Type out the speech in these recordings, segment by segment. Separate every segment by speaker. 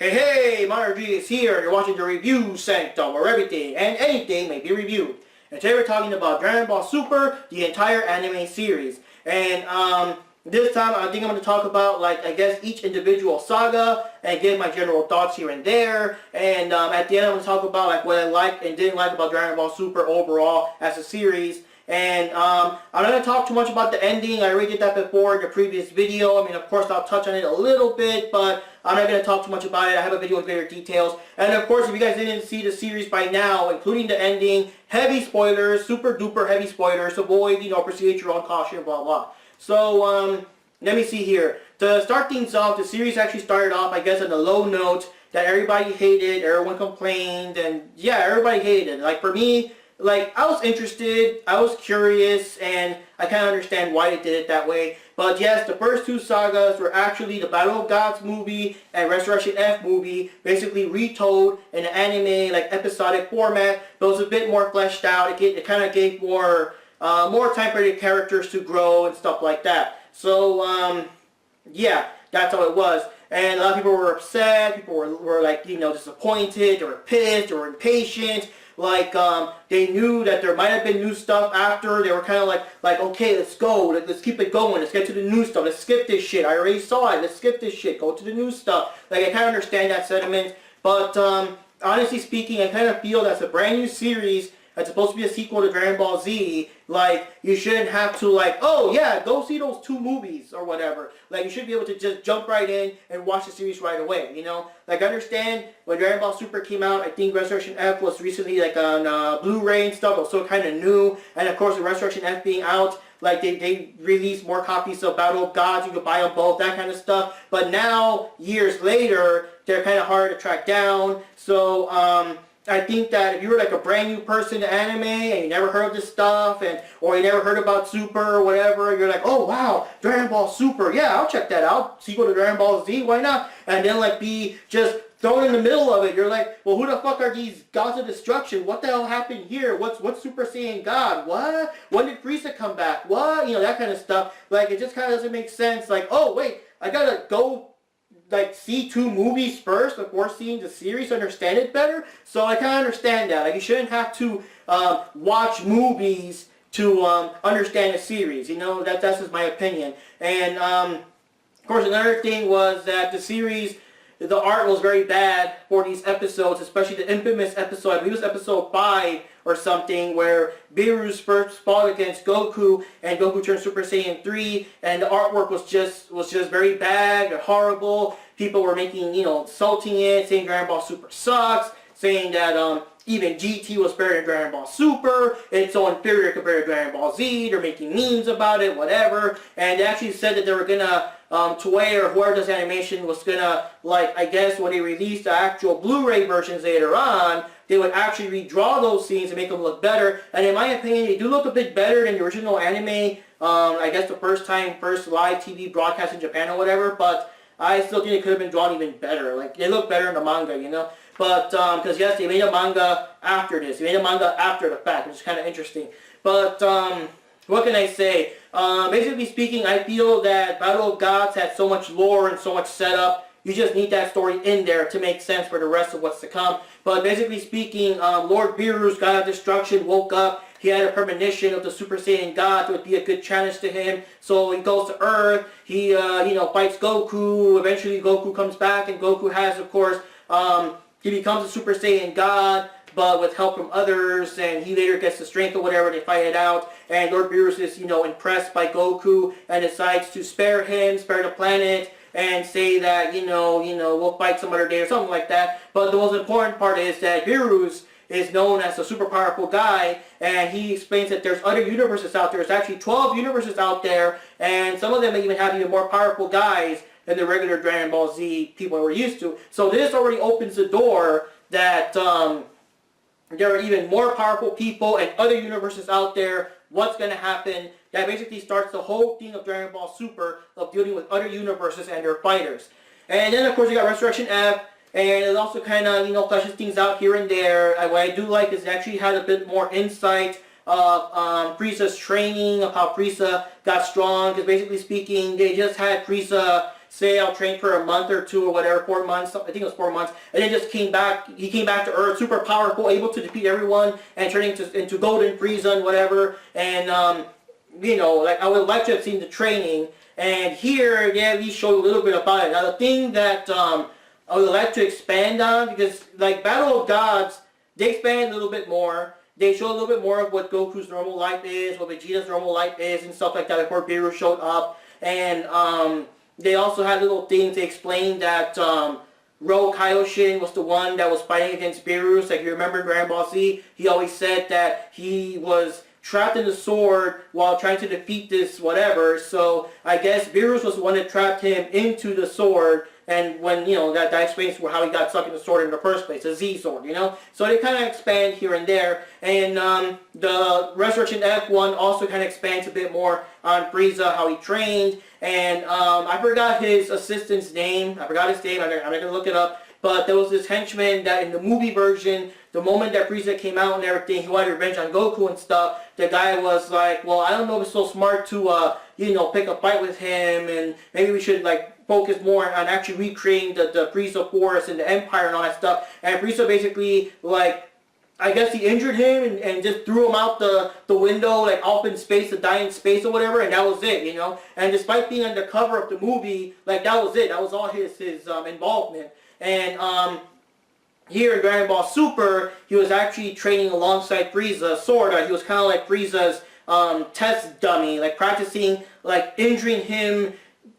Speaker 1: Hey, Minor G is here. You're watching the review Sanctum, where everything and anything may be reviewed. And today we're talking about Dragon Ball Super, the entire anime series. And this time I think I'm going to talk about, each individual saga and give my general thoughts here and there. And at the end I'm going to talk about what I liked and didn't like about Dragon Ball Super overall as a series. And I'm not going to talk too much about the ending. I already did that before in the previous video. I mean, of course, I'll touch on it a little bit, but I'm not going to talk too much about it. I have a video with greater details. And of course, if you guys didn't see the series by now, including the ending, heavy spoilers, super duper heavy spoilers. Avoid, proceed at your own caution, blah, blah. So, let me see here. To start things off, the series actually started off, I guess, on a low note that everybody hated, everyone complained, and yeah, everybody hated it. Like, for me, I was interested, I was curious, and I kind of understand why they did it that way. But yes, the first two sagas were actually the Battle of Gods movie and Resurrection F movie, basically retold in an anime, episodic format, but it was a bit more fleshed out. It kind of gave more time for the characters to grow and stuff like that. So, yeah, that's how it was. And a lot of people were upset, people were disappointed, they were pissed, they were impatient. They knew that there might have been new stuff after. They were kind of like, okay, let's go. Let's keep it going. Let's get to the new stuff. Let's skip this shit. I already saw it. Let's skip this shit. Go to the new stuff. I kind of understand that sentiment. But, honestly speaking, I kind of feel that's a brand new series that's supposed to be a sequel to Dragon Ball Z. You shouldn't have to, oh, yeah, go see those two movies or whatever. You should be able to just jump right in and watch the series right away, I understand when Dragon Ball Super came out, I think Resurrection F was recently, on Blu-ray and stuff. It was still kind of new. And, of course, with Resurrection F being out, they released more copies of Battle of Gods. You could buy them both, that kind of stuff. But now, years later, they're kind of hard to track down. So, I think that if you were a brand new person to anime and you never heard of this stuff or you never heard about Super or whatever, you're like, oh wow, Dragon Ball Super, yeah, I'll check that out. Sequel to Dragon Ball Z, why not? And then be just thrown in the middle of it. You're like, well, who the fuck are these gods of destruction? What the hell happened here? What's Super Saiyan God? What? When did Frieza come back? What? That kind of stuff. It just kind of doesn't make sense. Oh wait, I gotta go see two movies first before seeing the series to understand it better. So I kind of understand that. You shouldn't have to watch movies to understand a series. That's just my opinion. And of course, another thing was that the series, the art was very bad for these episodes, especially the infamous episode, I believe it was episode 5 or something, where Beerus first fought against Goku, and Goku turned Super Saiyan 3, and the artwork was just very bad and horrible. People were making, insulting it, saying Dragon Ball Super sucks, saying that even GT was better than Dragon Ball Super, it's so inferior compared to Dragon Ball Z, they're making memes about it, whatever, and they actually said that they were gonna, Toei or whoever does animation was gonna, I guess when they released the actual Blu-ray versions later on, they would actually redraw those scenes and make them look better, and in my opinion, they do look a bit better than the original anime, I guess the first live TV broadcast in Japan or whatever, but I still think it could have been drawn even better. They look better in the manga, But, because yes, they made a manga after this. They made a manga after the fact, which is kind of interesting. But, what can I say? Basically speaking, I feel that Battle of Gods had so much lore and so much setup. You just need that story in there to make sense for the rest of what's to come. But basically speaking, Lord Beerus, God of Destruction, woke up. He had a premonition of the Super Saiyan God that would be a good challenge to him. So he goes to Earth. He, fights Goku. Eventually Goku comes back, and Goku has, of course, he becomes a Super Saiyan God, but with help from others, and he later gets the strength or whatever, they fight it out, and Lord Beerus is, impressed by Goku, and decides to spare him, spare the planet, and say that, we'll fight some other day or something like that. But the most important part is that Beerus is known as a super powerful guy, and he explains that there's other universes out there. There's actually 12 universes out there, and some of them even have even more powerful guys than the regular Dragon Ball Z people were used to. So this already opens the door that there are even more powerful people and other universes out there. What's going to happen? That basically starts the whole thing of Dragon Ball Super, of dealing with other universes and their fighters. And then of course you got Resurrection F, and it also kind of, fleshes things out here and there. What I do like is it actually had a bit more insight of Frieza's training, of how Frieza got strong, because basically speaking, they just had Frieza say I'll train for a month or two or whatever, 4 months, I think it was 4 months, and then just came back, he came back to Earth, super powerful, able to defeat everyone, and turning into Golden Frieza and whatever, and, you know, like, I would like to have seen the training, and here, they at least showed a little bit about it. Now, the thing that, I would like to expand on, because, like, Battle of Gods, they expand a little bit more. They show a little bit more of what Goku's normal life is, what Vegeta's normal life is, and stuff like that before Beerus showed up. And they also had little things to explain that Ro Kaioshin was the one that was fighting against Beerus. Like, you remember Dragon Ball Z, he always said that he was trapped in the sword while trying to defeat this whatever. So I guess Beerus was the one that trapped him into the sword. And when, you know, that explains how he got stuck in the sword in the first place, the Z sword, you know? So they kind of expand here and there. And the Resurrection F1 also kind of expands a bit more on Frieza, how he trained. And I forgot his assistant's name. I forgot his name. I'm not going to look it up. But there was this henchman that in the movie version, the moment that Frieza came out and everything, he wanted revenge on Goku and stuff. The guy was like, well, I don't know if it's so smart to, you know, pick a fight with him. And maybe we should, like, focus more on actually recreating the Frieza Force and the Empire and all that stuff. And Frieza basically, like, I guess he injured him and just threw him out the window, like, up in space, to die in space or whatever, and that was it, you know? And despite being on the cover of the movie, like, that was it. That was all his involvement. And here in Dragon Ball Super, he was actually training alongside Frieza, sorta. He was kind of like Frieza's test dummy, like practicing, like injuring him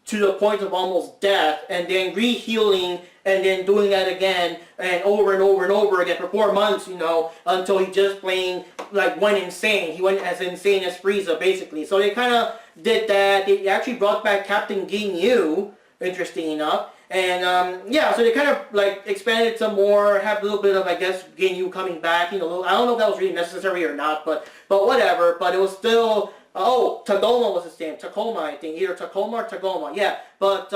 Speaker 1: to the point of almost death, and then re-healing, and then doing that again, and over and over and over again for 4 months, you know, until he just plain, like, went insane. He went as insane as Frieza, basically. So they kind of did that. They actually brought back Captain Ginyu, interesting enough. And, yeah, so they kind of, like, expanded some more, have a little bit of, I guess, Ginyu coming back, you know, I don't know if that was really necessary or not, but whatever, but it was still, oh, Tagoma was his name, Tacoma, I think, either Tacoma or Tagoma, yeah, but,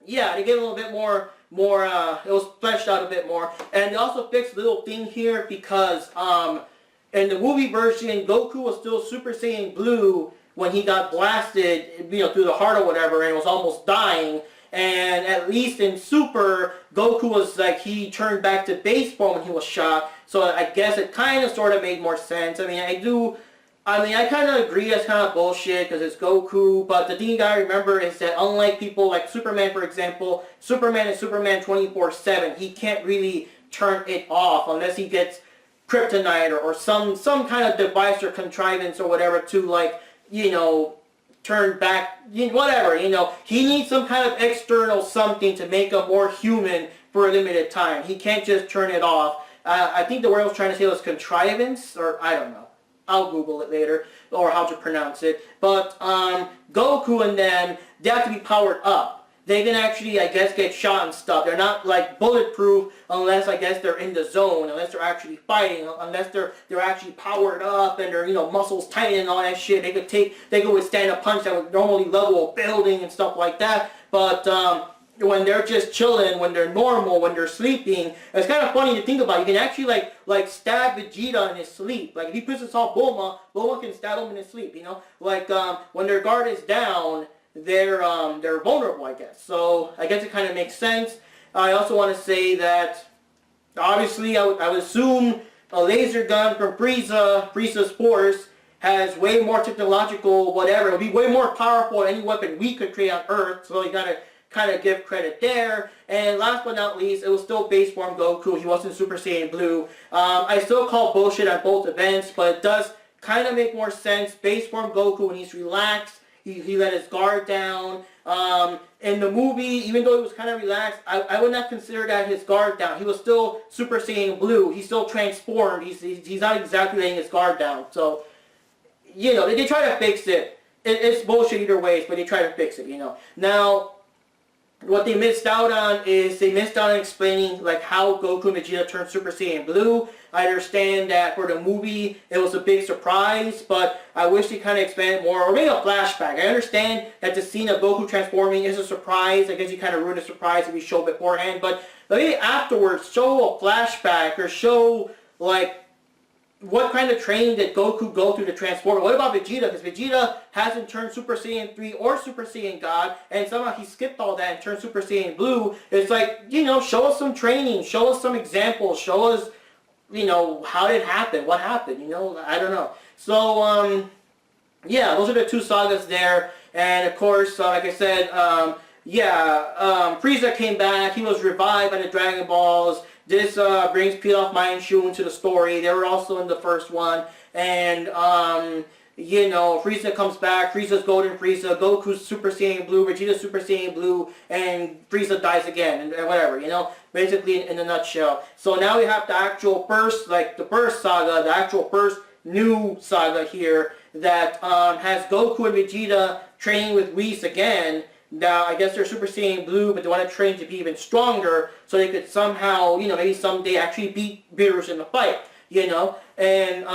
Speaker 1: yeah, they gave a little bit more, it was fleshed out a bit more, and they also fixed a little thing here, because, in the movie version, Goku was still Super Saiyan Blue when he got blasted, you know, through the heart or whatever, and was almost dying. And at least in Super, Goku was like, he turned back to base form when he was shot. So I guess it kind of sort of made more sense. I mean, I kind of agree that's kind of bullshit because it's Goku. But the thing you gotta remember is that unlike people like Superman, for example, Superman is Superman 24/7. He can't really turn it off unless he gets kryptonite or some kind of device or contrivance or whatever to, like, you know, turn back, whatever, you know. He needs some kind of external something to make him more human for a limited time. He can't just turn it off. I think the word I was trying to say was contrivance, or I don't know. I'll Google it later, or how to pronounce it. But Goku and them, they have to be powered up. They can actually, I guess, get shot and stuff. They're not, like, bulletproof unless, I guess, they're in the zone, unless they're actually fighting, unless they're actually powered up and their, you know, muscles tight and all that shit. They could withstand a punch that would normally level a building and stuff like that. But when they're just chilling, when they're normal, when they're sleeping, it's kind of funny to think about. You can actually, like stab Vegeta in his sleep. Like, if he puts on Bulma can stab him in his sleep, you know? Like, when their guard is down, they're vulnerable, I guess. So I guess it kind of makes sense. I also want to say that obviously I would assume a laser gun from Frieza's Force has way more technological whatever. It'll be way more powerful than any weapon we could create on Earth. So you gotta kind of give credit there. And last but not least, it was still base form Goku. He wasn't Super Saiyan Blue. I still call bullshit on both events, but it does kind of make more sense. Base form Goku when he's relaxed. He let his guard down. In the movie, even though he was kind of relaxed, I would not consider that his guard down. He was still Super Saiyan Blue. He's still transformed. He's not exactly letting his guard down. So, you know, they try to fix it. It's bullshit either ways, but they try to fix it, you know. Now, what they missed out on is they missed out on explaining, like, how Goku and Vegeta turned Super Saiyan Blue. I understand that for the movie it was a big surprise, but I wish they kind of expanded more, or maybe a flashback. I understand that the scene of Goku transforming is a surprise. I guess you kind of ruined the surprise if you show beforehand, but maybe afterwards show a flashback or show, like, what kind of training did Goku go through to transform? What about Vegeta? Because Vegeta hasn't turned Super Saiyan 3 or Super Saiyan God, and somehow he skipped all that and turned Super Saiyan Blue. It's like, you know, show us some training, show us some examples, show us, you know, how did it happen, what happened, you know, I don't know. So, yeah, those are the two sagas there, and of course, like I said, Frieza came back, he was revived by the Dragon Balls. This brings Pilaf, Mai, and Shu into the story. They were also in the first one. And, you know, Frieza comes back. Frieza's Golden Frieza. Goku's Super Saiyan Blue. Vegeta's Super Saiyan Blue. And Frieza dies again. And whatever, you know. Basically, in a nutshell. So now we have the actual first, like, the first saga. The actual first new saga here. That has Goku and Vegeta training with Whis again. Now, I guess they're Super Saiyan Blue, but they want to train to be even stronger so they could somehow, you know, maybe someday actually beat Beerus in the fight, you know. And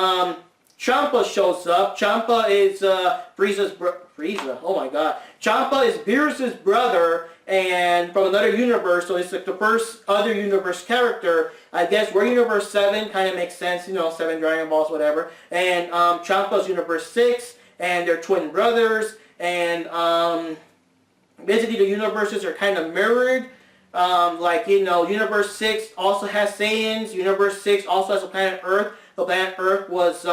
Speaker 1: Champa shows up. Champa is Frieza, oh my god. Champa is Beerus' brother and from another universe, so it's like the first other universe character. I guess we're Universe 7, kind of makes sense, you know, 7 Dragon Balls, whatever. And Champa's Universe 6, and they're twin brothers, and basically, the universes are kind of mirrored. Like, you know, Universe 6 also has Saiyans. Universe 6 also has a planet Earth. The planet Earth was,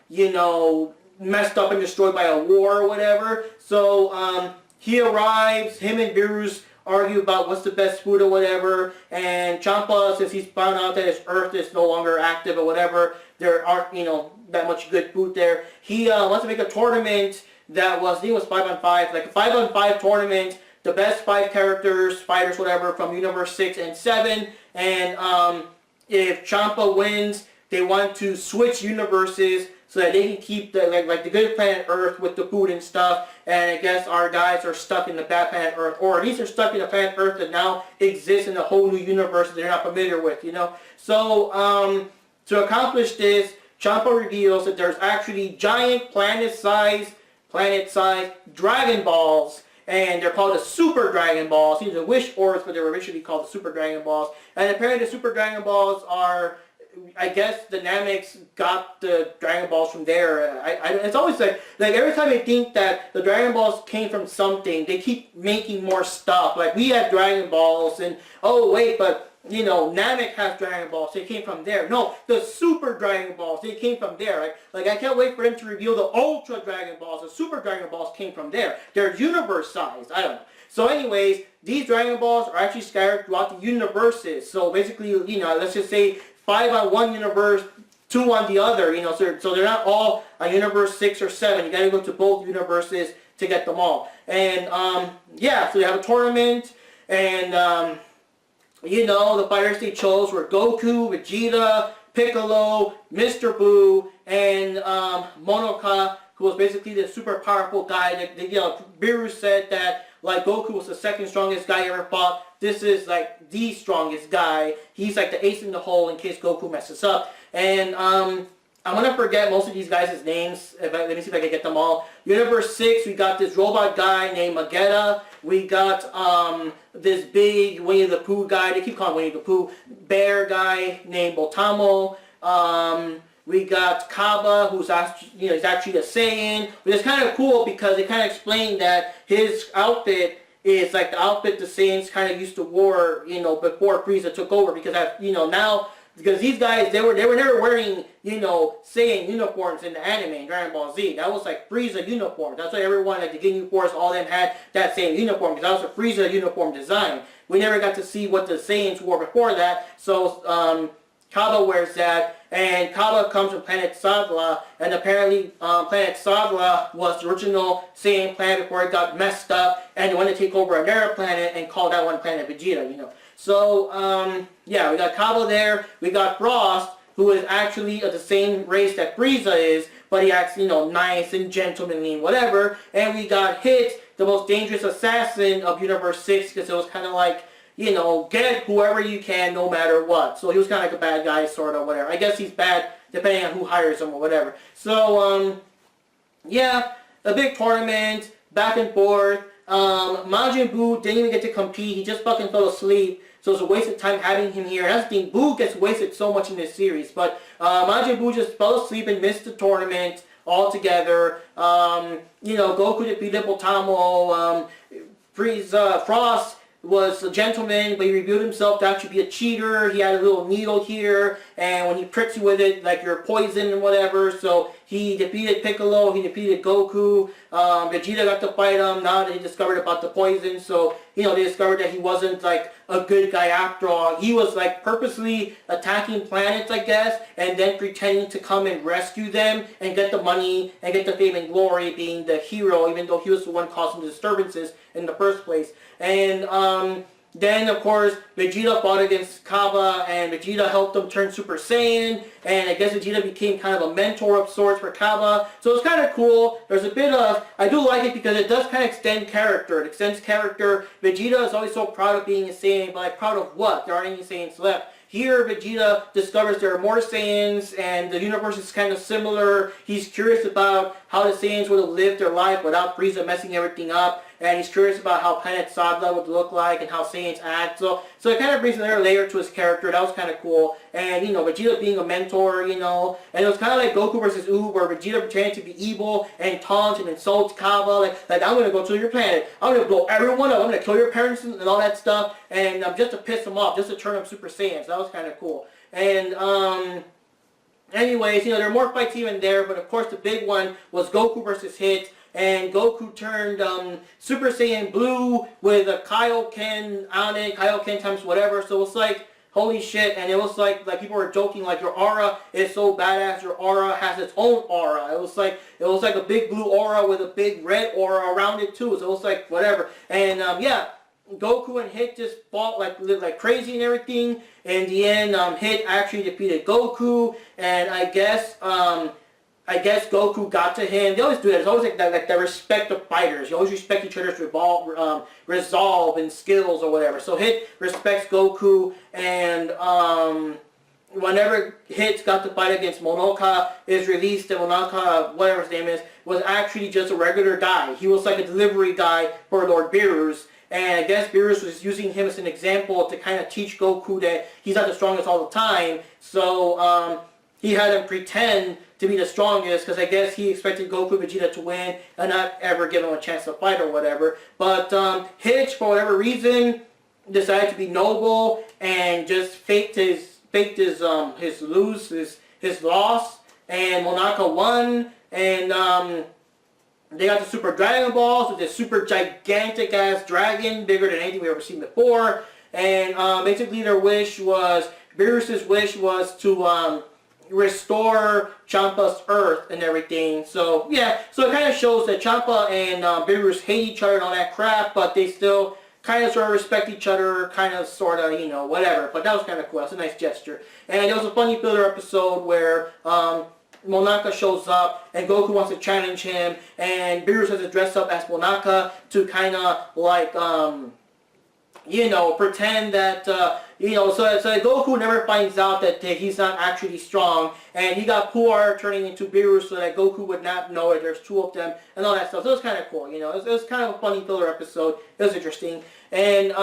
Speaker 1: you know, messed up and destroyed by a war or whatever. So, he arrives. Him and Beerus argue about what's the best food or whatever. And Champa, since he's found out that his Earth is no longer active or whatever, there aren't, you know, that much good food there. He wants to make a tournament that was, I think it was 5-on-5, like a 5-on-5 tournament, the best 5 characters, fighters, whatever, from Universe 6 and 7, and if Champa wins, they want to switch universes so that they can keep the, like the good planet Earth with the food and stuff, and I guess our guys are stuck in the bad planet Earth, or at least they're stuck in a planet Earth that now exists in a whole new universe that they're not familiar with, you know. So, to accomplish this, Champa reveals that there's actually giant planet-sized Dragon Balls, and they're called the Super Dragon Balls. These are wish orbs, but they were originally called the Super Dragon Balls. And apparently the Super Dragon Balls are, I guess the Namex got the Dragon Balls from there. It's always like every time I think that the Dragon Balls came from something, they keep making more stuff. Like we have Dragon Balls, and oh wait, but you know, Namek has Dragon Balls, they came from there. No, the Super Dragon Balls, they came from there, right? Like, I can't wait for them to reveal the Ultra Dragon Balls. The Super Dragon Balls came from there. They're universe-sized, I don't know. So anyways, these Dragon Balls are actually scattered throughout the universes. So basically, you know, let's just say 5 on one universe, 2 on the other, you know, so they're not all on Universe 6 or 7. You gotta go to both universes to get them all. And, yeah, so they have a tournament, and, you know, the fighters they chose were Goku, Vegeta, Piccolo, Mr. Buu, and Monoka, who was basically the super powerful guy. That, you know, Beerus said that, like, Goku was the second strongest guy he ever fought. This is, like, the strongest guy. He's, like, the ace in the hole in case Goku messes up. And, I'm gonna forget most of these guys' names. Let me see if I can get them all. Universe 6, we got this robot guy named Magetta. We got this big Winnie the Pooh guy. They keep calling Winnie the Pooh. Bear guy named Botamo. We got Kaba, who's actually, you know, he's actually a Saiyan. Which is kind of cool because they kind of explain that his outfit is like the outfit the Saiyans kind of used to wear, you know, before Frieza took over. Because you know, now, because these guys, they were never wearing, you know, Saiyan uniforms in the anime in Dragon Ball Z. That was like Frieza uniform. That's why everyone, like the Ginyu Force, all them had that same uniform, because that was a Frieza uniform design. We never got to see what the Saiyans wore before that, so Kaba wears that, and Kaba comes from planet Sadla, and apparently planet Sadla was the original Saiyan planet before it got messed up, and they wanted to take over another planet and call that one planet Vegeta, you know. So, yeah, we got Kaba there, we got Frost, who is actually of the same race that Frieza is, but he acts, you know, nice and gentlemanly and whatever, and we got Hit, the most dangerous assassin of Universe 6, because it was kind of like, you know, get whoever you can no matter what. So he was kind of like a bad guy, sort of, whatever. I guess he's bad depending on who hires him or whatever. So, yeah, a big tournament, back and forth. Majin Buu didn't even get to compete. He just fucking fell asleep. so it's a waste of time having him here. And that's the thing, Buu gets wasted so much in this series, but Majin Buu just fell asleep and missed the tournament altogether. You know, Goku defeated Potamo. Frost was a gentleman, but he revealed himself to actually be a cheater. He had a little needle here, and when he pricks you with it, like you're poisoned and whatever, so he defeated Piccolo, he defeated Goku. Vegeta got to fight him now that he discovered about the poison, so, you know, they discovered that he wasn't, like, a good guy after all. He was, like, purposely attacking planets, I guess, and then pretending to come and rescue them and get the money and get the fame and glory being the hero, even though he was the one causing the disturbances in the first place. And then, of course, Vegeta fought against Kaba, and Vegeta helped him turn Super Saiyan, and I guess Vegeta became kind of a mentor of sorts for Kaba. So it's kind of cool. There's a bit of, I do like it because it does kind of extend character. It extends character. Vegeta is always so proud of being a Saiyan, but like, proud of what? There aren't any Saiyans left. Here, Vegeta discovers there are more Saiyans, and the universe is kind of similar. He's curious about how the Saiyans would have lived their life without Frieza messing everything up, and he's curious about how Planet Sadla would look like and how Saiyans act. So it kind of brings another layer to his character. That was kind of cool. And, you know, Vegeta being a mentor, you know, and it was kind of like Goku versus Oob, where Vegeta pretended to be evil and taunts and insults Kaba, like I'm going to go to your planet. I'm going to blow everyone up. I'm going to kill your parents and all that stuff, and just to piss them off, just to turn them Super Saiyans. That was kind of cool. And, anyways, you know, there are more fights even there, but of course the big one was Goku versus Hit. And Goku turned Super Saiyan Blue with a Kaioken on it, Kaioken times whatever, so it's like, holy shit, and it was like people were joking, like, your aura is so badass, your aura has its own aura. It was like a big blue aura with a big red aura around it too, so it was like, whatever. And, yeah, Goku and Hit just fought like crazy and everything. In the end, Hit actually defeated Goku, and I guess Goku got to him. They always do that. It's always like the respect of fighters. You always respect each other's resolve and skills or whatever. So Hit respects Goku, and whenever Hit got to fight against Monoka, is released, and Monoka, whatever his name is, was actually just a regular guy. He was like a delivery guy for Lord Beerus. And I guess Beerus was using him as an example to kind of teach Goku that he's not the strongest all the time. So he had him pretend to be the strongest, because I guess he expected Goku and Vegeta to win and not ever give him a chance to fight or whatever. But Hitch, for whatever reason, decided to be noble and just faked his loss, and Monaka won, and they got the Super Dragon Balls with this super gigantic ass dragon, bigger than anything we've ever seen before. And basically their wish was, Beerus' wish was to restore Champa's Earth and everything. So yeah, so it kind of shows that Champa and Beerus hate each other and all that crap, but they still kind of sort of respect each other, kind of sort of, you know, whatever. But that was kind of cool. That's a nice gesture. And there was a funny filler episode where Monaka shows up and Goku wants to challenge him, and Beerus has to dress up as Monaka to kind of like you know, pretend that you know, so Goku never finds out that he's not actually strong, and he got Puar turning into Beerus so that Goku would not know that there's two of them and all that stuff. So it was kind of cool, you know. It was kind of a funny filler episode. It was interesting. And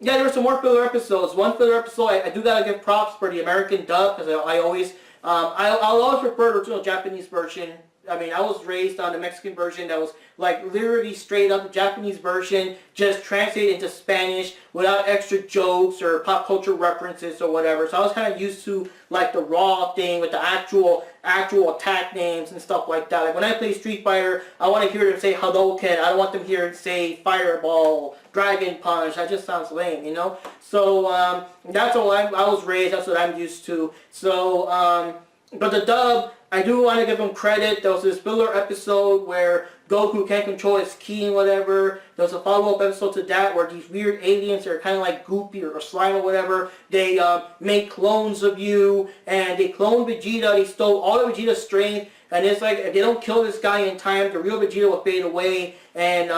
Speaker 1: yeah, there were some more filler episodes. One filler episode, I do gotta give props for the American dub, because I always I'll always prefer the original Japanese version. I mean, I was raised on the Mexican version that was like literally straight up the Japanese version, just translated into Spanish without extra jokes or pop culture references or whatever. So I was kind of used to like the raw thing with the actual attack names and stuff like that. Like when I play Street Fighter, I want to hear them say Hadouken. I don't want them here to say Fireball, Dragon Punch. That just sounds lame, you know? So that's all I was raised. That's what I'm used to. So, but the dub, I do want to give them credit. There was this filler episode where Goku can't control his ki and whatever. There was a follow-up episode to that where these weird aliens that are kind of like goopy or slime or whatever, they make clones of you, and they cloned Vegeta. They stole all of Vegeta's strength, And it's like, if they don't kill this guy in time, the real Vegeta will fade away. And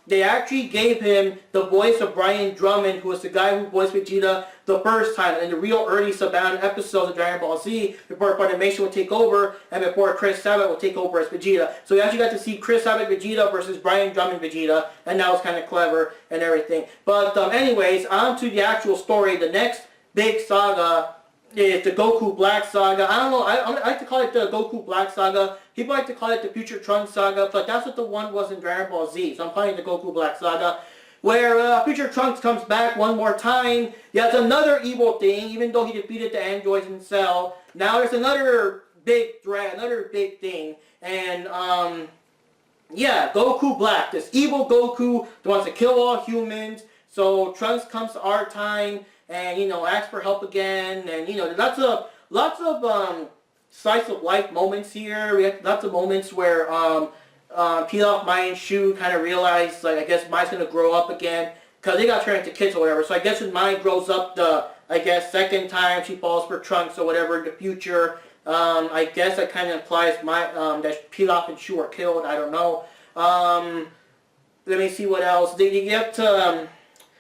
Speaker 1: they actually gave him the voice of Brian Drummond, who was the guy who voiced Vegeta the first time in the real early Saban episodes of Dragon Ball Z, before Funimation would take over and before Chris Sabat would take over as Vegeta. So we actually got to see Chris Sabat Vegeta versus Brian Drummond Vegeta, and that was kind of clever and everything. But anyways, on to the actual story. The next big saga is the Goku Black Saga. I don't know, I like to call it the Goku Black Saga. People like to call it the Future Trunks Saga, but that's what the one was in Dragon Ball Z. So I'm calling it the Goku Black Saga, where Future Trunks comes back one more time. Yeah, it's another evil thing, even though he defeated the androids in Cell. Now there's another big threat, another big thing, and yeah, Goku Black, this evil Goku that wants to kill all humans. So Trunks comes to our time and, you know, asks for help again, and, you know, lots of slice of life moments here. We have lots of moments where Pilaf, Mai, and Shu kind of realize, like, I guess Mai's gonna grow up again, because they got turned into kids or whatever. So I guess when Mai grows up the, I guess, second time she falls for Trunks or whatever in the future, I guess that kind of implies that Pilaf and Shu are killed. I don't know. Let me see what else. They get to,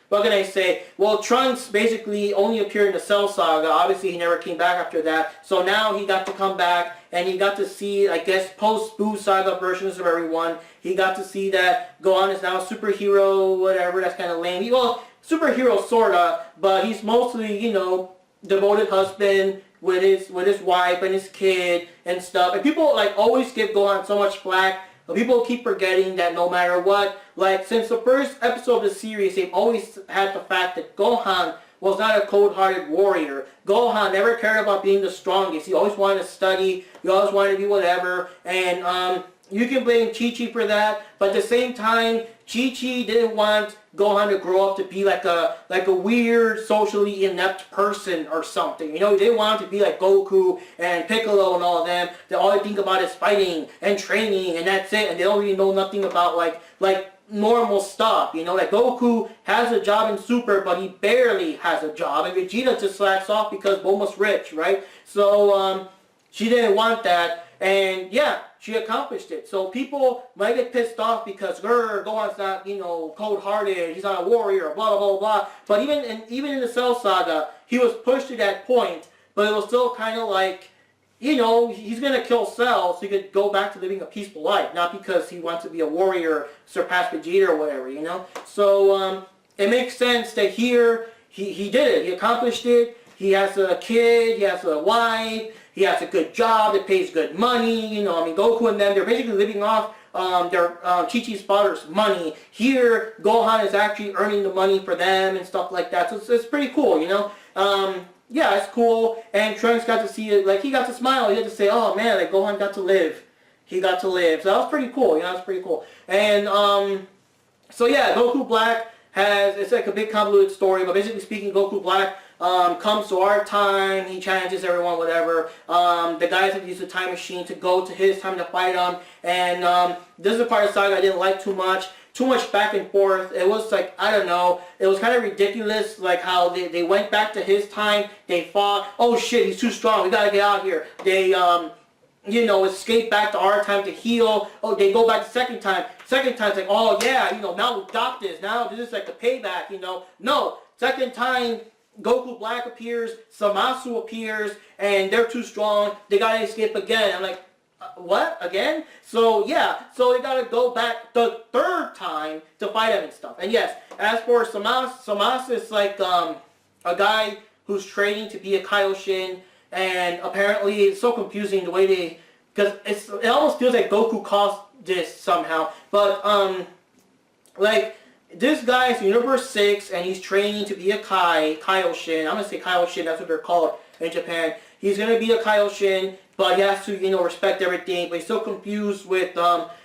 Speaker 1: what can I say? Well, Trunks basically only appeared in the Cell Saga. Obviously, he never came back after that. So now he got to come back, and he got to see, I guess, post-Boo Saga versions of everyone. He got to see that Gohan is now a superhero, whatever. That's kind of lame. Well, superhero sorta, but he's mostly, you know, devoted husband with his wife and his kid and stuff. And people like always give Gohan so much flack. But people keep forgetting that no matter what, like since the first episode of the series, they've always had the fact that Gohan was not a cold-hearted warrior. Gohan never cared about being the strongest. He always wanted to study. He always wanted to be whatever. And you can blame Chi-Chi for that. But at the same time, Chi-Chi didn't want Gohan to grow up to be like a weird, socially inept person or something. You know, they want him to be like Goku and Piccolo and all of them. That all they think about is fighting and training, and that's it. And they don't really know nothing about like normal stuff. You know, like Goku has a job in Super, but he barely has a job. And Vegeta just slacks off because Bulma's rich, right? So she didn't want that. And yeah, she accomplished it. So people might get pissed off because Gohan's not, you know, cold-hearted, he's not a warrior, blah, blah, blah, blah. But even in the Cell Saga, he was pushed to that point, but it was still kind of like, you know, he's going to kill Cell so he could go back to living a peaceful life, not because he wants to be a warrior, surpass Vegeta or whatever, you know. So it makes sense that here he did it. He accomplished it. He has a kid, he has a wife, he has a good job that pays good money, you know. I mean, Goku and them, they're basically living off their Chi-Chi's father's money. Here, Gohan is actually earning the money for them and stuff like that. So it's pretty cool, you know. Yeah, it's cool. And Trunks got to see it, like, he got to smile. He got to say, oh man, like, Gohan got to live. He got to live. So that was pretty cool, you know, that's pretty cool. And, so yeah, Goku Black it's like a big convoluted story, but basically speaking, Goku Black comes to our time, he challenges everyone, whatever. The guys have used the time machine to go to his time to fight him, and this is the part of the saga I didn't like too much back and forth. It was like, I don't know, it was kind of ridiculous, like how they went back to his time, they fought, oh shit, he's too strong, we gotta get out of here. They, you know, escape back to our time to heal. Oh, they go back the second time. Second time's like, oh yeah, you know, now we got this. Now this is like the payback, you know. No, second time, Goku Black appears, Zamasu appears, and they're too strong. They gotta escape again. I'm like, what? Again? So yeah, so they gotta go back the third time to fight him and stuff. And yes, as for Zamasu is like a guy who's training to be a Kaioshin. And apparently it's so confusing the way they, because it almost feels like Goku caused this somehow. But like this guy is Universe 6 and he's training to be a Kaioshin. I'm gonna say Kaioshin, that's what they're called in Japan. He's gonna be a Kaioshin, but he has to, you know, respect everything. But he's so confused with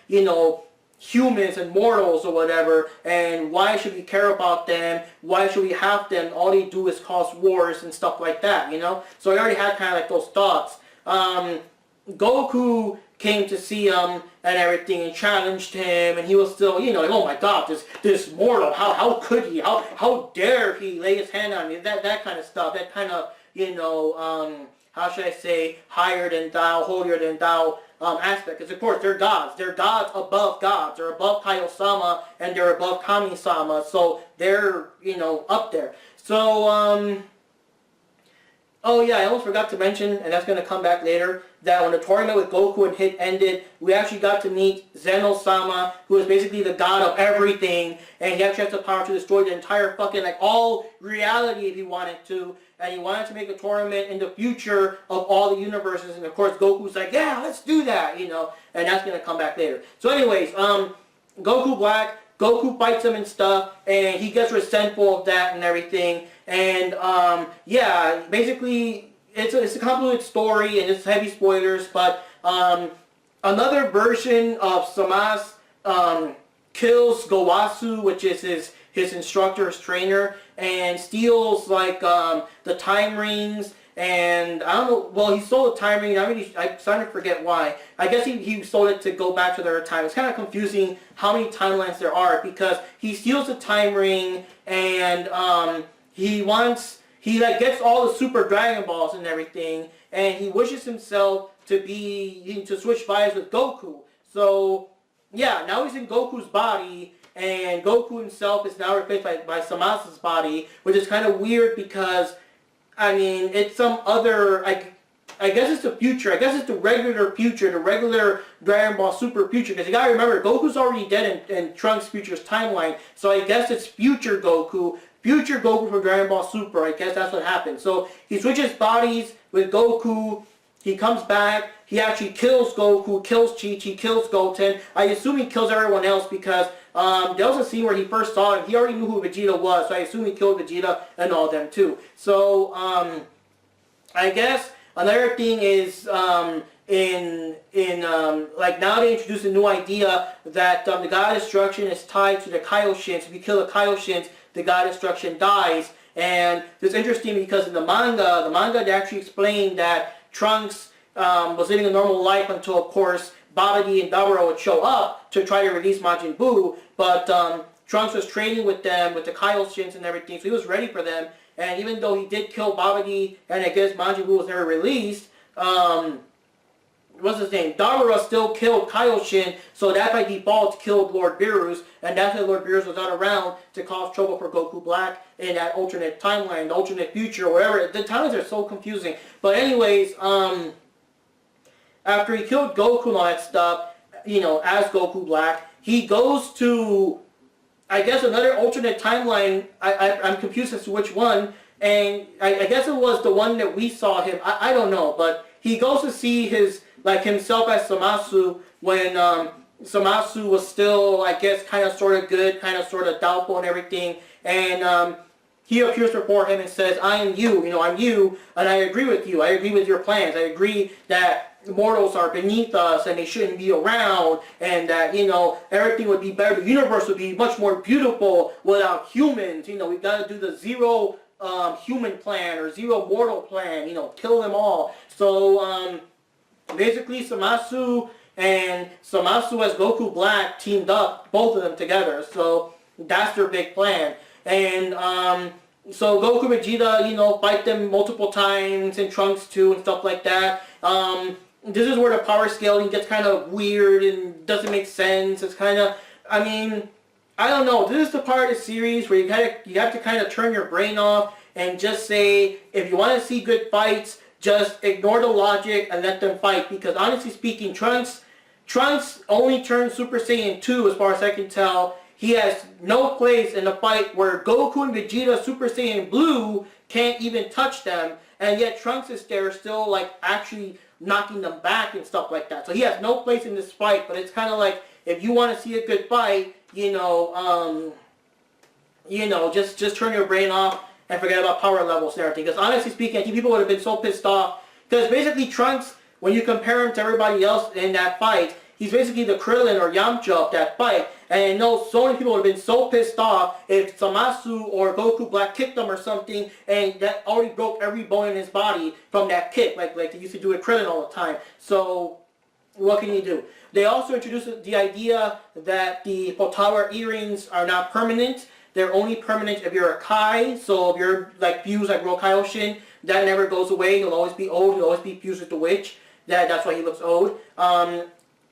Speaker 1: you know, humans and mortals or whatever, and why should we care about them, why should we have them, all they do is cause wars and stuff like that, you know. So I already had kind of like those thoughts. Goku came to see him and everything and challenged him, and he was still, you know, like, oh my God, this mortal, how could he, how dare he lay his hand on me, that kind of stuff, that kind of, you know, how should I say, higher than thou, holier than thou aspect. Because of course they're gods. They're gods above gods. They're above Kaio-sama and they're above Kami-sama. So they're, you know, up there. So, oh yeah, I almost forgot to mention, and that's going to come back later, that when the tournament with Goku and Hit ended, we actually got to meet Zeno-sama, who is basically the god of everything, and he actually has the power to destroy the entire fucking, like, all reality if he wanted to, and he wanted to make a tournament in the future of all the universes, and of course Goku's like, yeah, let's do that, you know, and that's going to come back later. So anyways, Goku Black, Goku fights him and stuff, and he gets resentful of that and everything. And yeah, basically it's a convoluted story and it's heavy spoilers. But another version of Samas kills Gowasu, which is his instructor, his trainer, and steals like the time rings. And I don't know, well, he stole the time ring. I'm starting to forget why. I guess he stole it to go back to their time. It's kind of confusing how many timelines there are, because he steals the time ring and he like gets all the Super Dragon Balls and everything, and he wishes himself to switch bodies with Goku. So yeah, now he's in Goku's body, and Goku himself is now replaced by Samasa's body, which is kind of weird because, I mean, it's some other, I guess it's the future. I guess it's the regular future, the regular Dragon Ball Super future. Because you gotta remember, Goku's already dead in Trunks' future's timeline. So I guess it's future Goku for Dragon Ball Super. I guess that's what happened. So he switches bodies with Goku. He comes back. He actually kills Goku, kills Chi-Chi, kills Goten. I assume he kills everyone else because there was a scene where he first saw him. He already knew who Vegeta was, so I assume he killed Vegeta and all them too. So I guess another thing is like now they introduced a new idea that the God of Destruction is tied to the Kaioshins. If you kill the Kaioshins, the God of Destruction dies. And it's interesting because in the manga they actually explained that Trunks was living a normal life until, of course, Babidi and Dabura would show up to try to release Majin Buu, but Trunks was training with them, with the Kaioshins and everything, so he was ready for them. And even though he did kill Babidi, and I guess Majin Buu was never released, what's his name? Dabura still killed Kaioshin, so that by default killed Lord Beerus, and that's why Lord Beerus was not around to cause trouble for Goku Black in that alternate timeline, the alternate future, wherever. The timelines are so confusing. But anyways, after he killed Goku and all that stuff, you know, as Goku Black, he goes to, I guess, another alternate timeline. I'm confused as to which one, and I guess it was the one that we saw him. I don't know, but he goes to see himself as Samasu when Samasu was still, I guess, kind of sort of good, kind of sort of doubtful and everything, and he appears before him and says, I am you, I'm you, and I agree with you. I agree with your plans. I agree that mortals are beneath us and they shouldn't be around, and that, everything would be better. The universe would be much more beautiful without humans. We've got to do the zero human plan or zero mortal plan, kill them all. So, basically Samasu and Samasu as Goku Black teamed up, both of them together. So, that's their big plan. And, so Goku and Vegeta, fight them multiple times, and Trunks too, and stuff like that. This is where the power scaling gets kind of weird and doesn't make sense. It's kind of, I don't know. This is the part of the series where you have to kind of turn your brain off and just say, if you want to see good fights, just ignore the logic and let them fight. Because honestly speaking, Trunks only turned Super Saiyan 2 as far as I can tell. He has no place in a fight where Goku and Vegeta Super Saiyan Blue can't even touch them, and yet Trunks is there still, like, actually knocking them back and stuff like that. So he has no place in this fight, but it's kind of like, if you want to see a good fight, just turn your brain off and forget about power levels and everything. Because honestly speaking, I think people would have been so pissed off, because basically Trunks, when you compare him to everybody else in that fight, he's basically the Krillin or Yamcha of that fight. And I know so many people would have been so pissed off if Samasu or Goku Black kicked him or something, and that already broke every bone in his body from that kick, like they used to do with Krillin all the time. So, what can you do? They also introduced the idea that the Potara earrings are not permanent. They're only permanent if you're a Kai. So if you're like fused like Real Kaioshin, that never goes away. He'll always be old. He'll always be fused with the witch. That's why he looks old.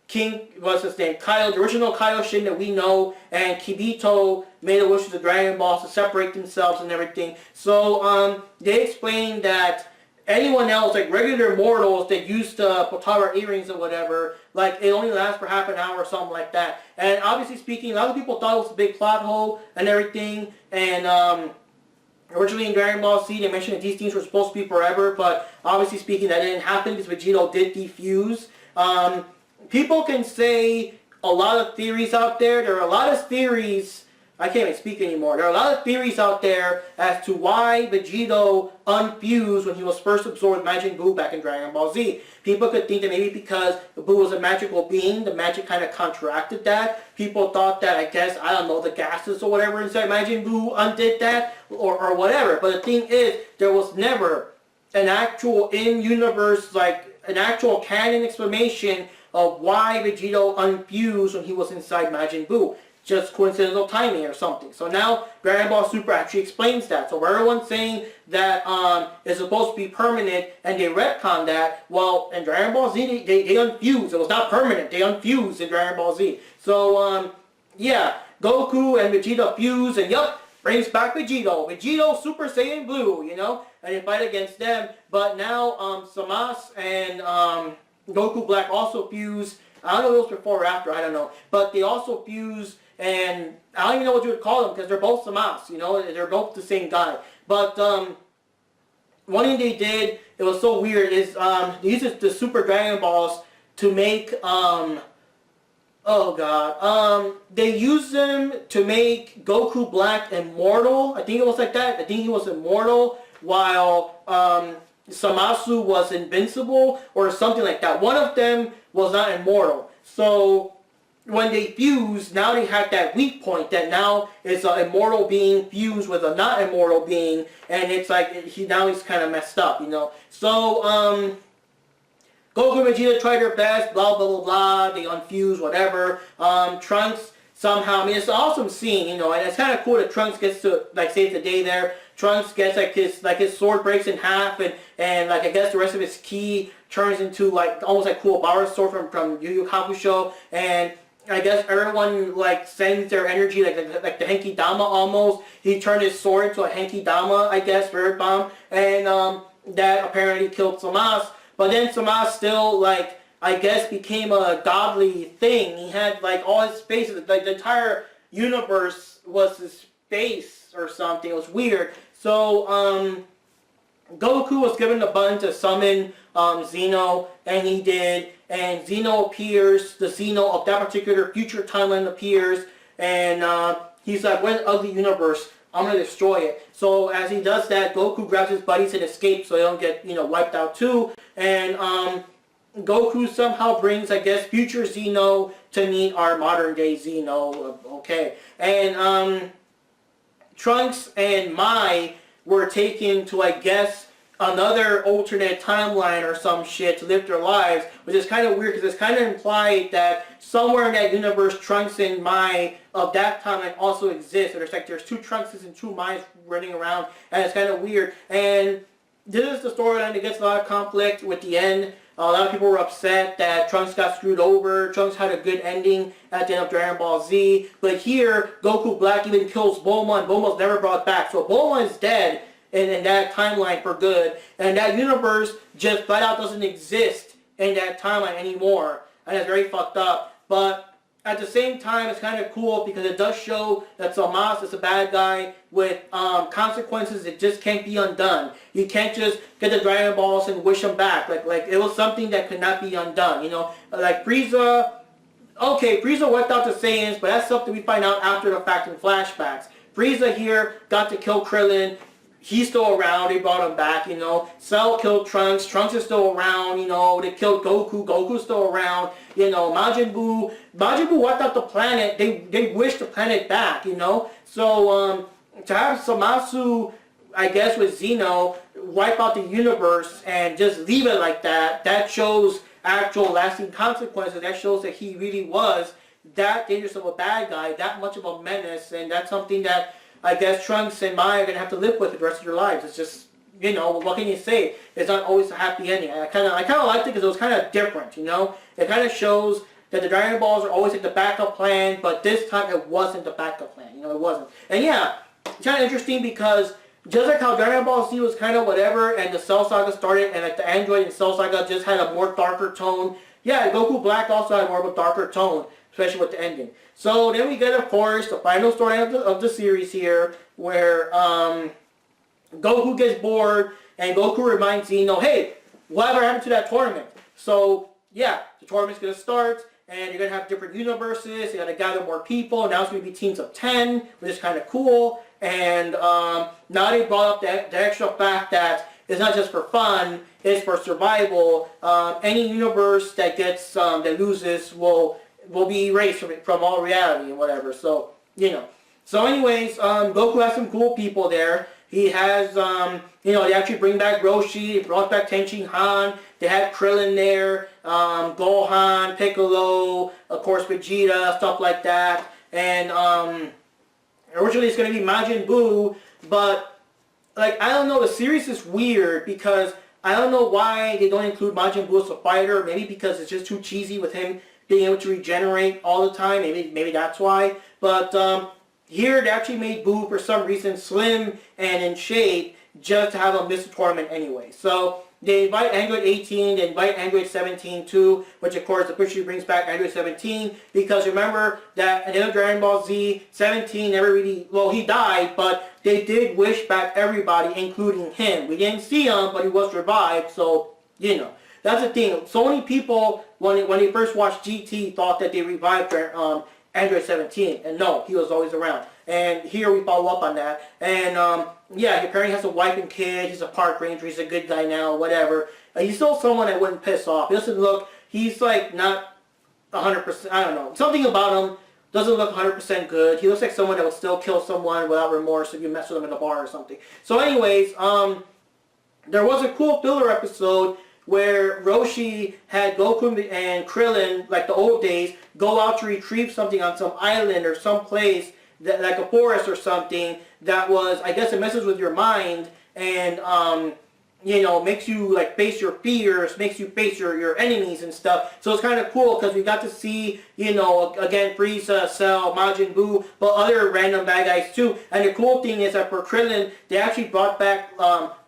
Speaker 1: King, what's his name? Kyle, the original Kaioshin that we know, and Kibito made a wish to the Dragon Balls to separate themselves and everything. So they explained that anyone else, like regular mortals that use the Potara earrings or whatever, like it only lasts for half an hour or something like that. And obviously speaking, a lot of people thought it was a big plot hole and everything. And originally in Dragon Ball Z, they mentioned that these things were supposed to be forever, but obviously speaking, that didn't happen because Vegito did defuse. People can say a lot of theories out there. There are a lot of theories. I can't even speak anymore. There are a lot of theories out there as to why Vegito unfused when he was first absorbed with Majin Buu back in Dragon Ball Z. People could think that maybe because Buu was a magical being, the magic kind of counteracted that. People thought that, I guess, I don't know, the gases or whatever inside Majin Buu undid that, or whatever. But the thing is, there was never an actual in-universe, like, an actual canon explanation of why Vegito unfused when he was inside Majin Buu. Just coincidental timing or something. So now Dragon Ball Super actually explains that. So everyone's saying that it's supposed to be permanent and they retcon that, well, in Dragon Ball Z they unfused. It was not permanent. They unfused in Dragon Ball Z. So yeah, Goku and Vegeta fuse, and yup, brings back Vegito. Vegito Super Saiyan Blue, you know, and they fight against them. But now Samas and Goku Black also fuse. I don't know if it was before or after, I don't know. But they also fuse, and I don't even know what you would call them because they're both Samas, you know, they're both the same guy. But one thing they did, it was so weird, is they used the Super Dragon Balls to make, they used them to make Goku Black immortal. I think it was like that. I think he was immortal while Samasu was invincible or something like that. One of them was not immortal. So when they fused, now they had that weak point that now is an immortal being fused with a not immortal being, and it's like he's kind of messed up, you know. So Goku and Vegeta tried their best, blah blah blah blah. They unfused, whatever. Trunks somehow, I mean, it's an awesome scene, you know, and it's kind of cool that Trunks gets to like save the day there. Trunks gets his sword breaks in half, and like I guess the rest of his ki turns into like almost like Kuwabara's sword from Yu Yu Hakusho, and I guess everyone like sends their energy like the Henki Dama almost. He turned his sword into a Henki Dama, I guess, Spirit Bomb, and that apparently killed Samas. But then Samas still like I guess became a godly thing. He had like all his spaces, like the entire universe was his space or something. It was weird. So Goku was given the button to summon Xeno, and he did, and Xeno appears, the Xeno of that particular future timeline appears, and he's like, "What an ugly universe, I'm going to destroy it." So as he does that, Goku grabs his buddies and escapes so they don't get, you know, wiped out too, and Goku somehow brings, I guess, future Xeno to meet our modern day Xeno, okay, and Trunks and Mai were taken to, I guess, another alternate timeline or some shit to live their lives, which is kind of weird because it's kind of implied that somewhere in that universe, Trunks and Mai of that timeline also exist. So there's two Trunkses and two Mais running around, and it's kind of weird. And this is the storyline that gets a lot of conflict with the end. A lot of people were upset that Trunks got screwed over. Trunks had a good ending at the end of Dragon Ball Z. But here, Goku Black even kills Bulma, and Bulma's never brought back. So Bulma is dead in that timeline for good. And that universe just flat out doesn't exist in that timeline anymore. And it's very fucked up. But at the same time, it's kind of cool because it does show that Samas is a bad guy with consequences that just can't be undone. You can't just get the Dragon Balls and wish them back. Like it was something that could not be undone, you know? Like Frieza, okay, Frieza wiped out the Saiyans, but that's something we find out after the fact in flashbacks. Frieza here got to kill Krillin. He's still around, they brought him back, you know. Cell killed Trunks, Trunks is still around, you know. They killed Goku, Goku's still around, you know. Majin Buu wiped out the planet, they wished the planet back, you know. So, to have Samasu, I guess with Xeno, wipe out the universe and just leave it like that, that shows, actual lasting consequences. That shows that he really was that dangerous of a bad guy, that much of a menace, and that's something that I guess Trunks and Mai are gonna have to live with the rest of their lives. It's just, you know, what can you say? It's not always a happy ending. I kind of liked it because it was kind of different, you know. It kind of shows that the Dragon Balls are always like the backup plan, but this time it wasn't the backup plan. You know, it wasn't. And yeah, it's kind of interesting because just like how Dragon Ball Z was kind of whatever, and the Cell Saga started, and like the Android and Cell Saga just had a more darker tone. Yeah, Goku Black also had more of a darker tone, especially with the ending. So then we get, of course, the final story of the series here, where Goku gets bored, and Goku reminds Zeno, hey, whatever happened to that tournament? So yeah, the tournament's going to start, and you're going to have different universes, you got to gather more people. Now it's going to be teams of 10, which is kind of cool. And now they brought up the extra fact that it's not just for fun, it's for survival. Any universe that gets that loses will be erased from all reality and whatever. So, you know. So anyways, Goku has some cool people there. He has, you know, they actually bring back Roshi, they brought back Tenshin Han, they had Krillin there, Gohan, Piccolo, of course Vegeta, stuff like that. And originally it's going to be Majin Buu, but, like, I don't know, the series is weird because I don't know why they don't include Majin Buu as a fighter. Maybe because it's just too cheesy with him being able to regenerate all the time. Maybe that's why. But here they actually made Buu for some reason slim and in shape just to have him miss the tournament anyway. So they invite Android 18, they invite Android 17 too, which of course officially brings back Android 17 because remember that at the end of Dragon Ball Z, 17 never really, well, he died, but they did wish back everybody, including him. We didn't see him, but he was revived, so, you know. That's the thing. So many people, when they first watched GT, thought that they revived Android 17, and no, he was always around. And here we follow up on that. And yeah, he apparently has a wife and kid. He's a park ranger. He's a good guy now, whatever. He's still someone that wouldn't piss off. He doesn't look, he's like not 100%, I don't know. Something about him doesn't look 100% good. He looks like someone that would still kill someone without remorse if you mess with him in a bar or something. So anyways, there was a cool filler episode where Roshi had Goku and Krillin, like the old days, go out to retrieve something on some island or some place, that, like a forest or something, that was, I guess it messes with your mind and, you know, makes you like face your fears, makes you face your enemies and stuff. So it's kind of cool because we got to see, you know, again, Frieza, Cell, Majin Buu, but other random bad guys too. And the cool thing is that for Krillin, they actually brought back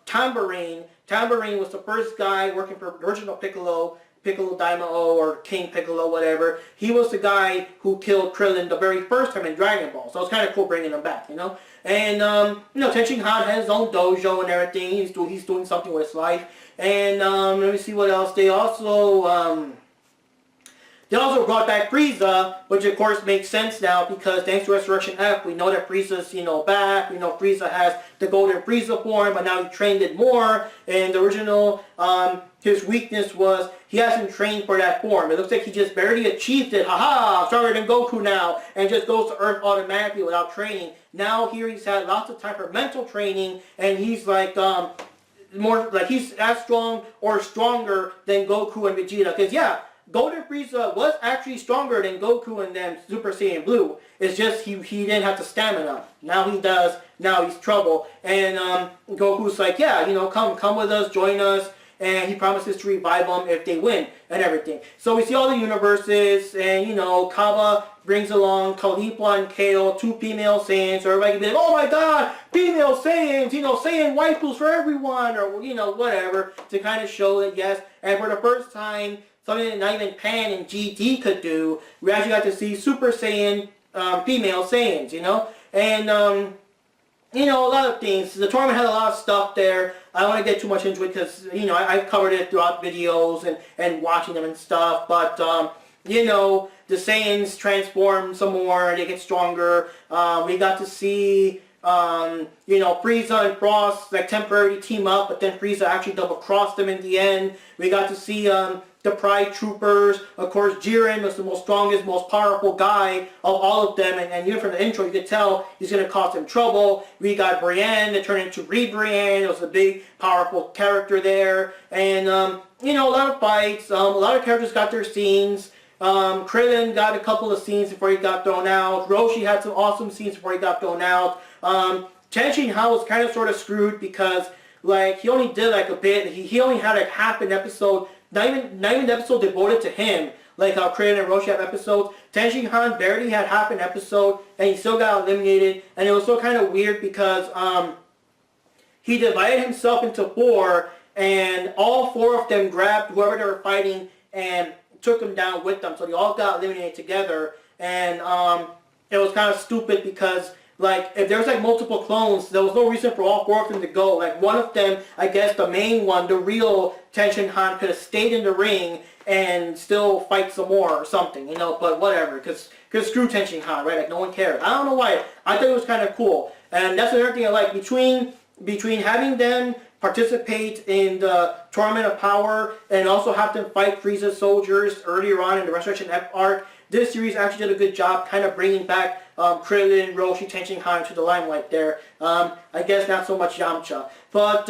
Speaker 1: Tambourine. Tambourine was the first guy working for original Piccolo Daimao or King Piccolo, whatever. He was the guy who killed Krillin the very first time in Dragon Ball. So it's kind of cool bringing him back, you know. And, you know, Tenshin Han has his own dojo and everything. He's doing something with his life. And let me see what else. They also brought back Frieza, which of course makes sense now because thanks to Resurrection F, we know that Frieza's, you know, back. We know Frieza has the Golden Frieza form, but now he trained it more. And the original, his weakness was he hasn't trained for that form. It looks like he just barely achieved it. Haha, I'm stronger than Goku now. And just goes to Earth automatically without training. Now here he's had lots of time for mental training, and he's like, more, like he's as strong or stronger than Goku and Vegeta. Because yeah, Golden Frieza was actually stronger than Goku and them Super Saiyan Blue. It's just he didn't have the stamina. Now he does. Now he's trouble. And Goku's like, yeah, you know, come with us, join us. And he promises to revive them if they win and everything. So we see all the universes, and you know, Kaba brings along Kalipa and Kale, two female Saiyans, so everybody can be like, oh my god, female Saiyans, you know, Saiyan waifus for everyone, or you know, whatever, to kind of show that yes. And for the first time, something that not even Pan and GT could do, we actually got to see Super Saiyan female Saiyans, you know, and you know, a lot of things. The tournament had a lot of stuff there. I don't want to get too much into it because, you know, I've covered it throughout videos and watching them and stuff. But, you know, the Saiyans transform some more. They get stronger. We got to see, you know, Frieza and Frost like temporarily team up, but then Frieza actually double-crossed them in the end. We got to see the Pride Troopers. Of course, Jiren was the most strongest, most powerful guy of all of them, and even from the intro, you could tell he's going to cause them trouble. We got Brienne that turned into Brienne. It was a big, powerful character there, and you know, a lot of fights. A lot of characters got their scenes. Krillin got a couple of scenes before he got thrown out. Roshi had some awesome scenes before he got thrown out. Tenshin Han was kind of sort of screwed because, like, he only did like a bit. He only had like half an episode, not even an episode devoted to him, like how Krillin and Roshi have episodes. Tenshin Han barely had half an episode, and he still got eliminated. And it was so kind of weird because he divided himself into 4, and all 4 of them grabbed whoever they were fighting and took them down with them. So they all got eliminated together, and it was kind of stupid because, like, if there was like multiple clones, there was no reason for all 4 of them to go. Like, one of them, I guess the main one, the real Tenshin Han, could have stayed in the ring and still fight some more or something, you know, but whatever, because screw Tenshin Han, right? Like, no one cares. I don't know why. I thought it was kind of cool. And that's another thing I like, between having them participate in the Tournament of Power and also have them fight Frieza's soldiers earlier on in the Resurrection F arc. This series actually did a good job kind of bringing back Krillin, Roshi, Tenshin Han to the limelight there. I guess not so much Yamcha. But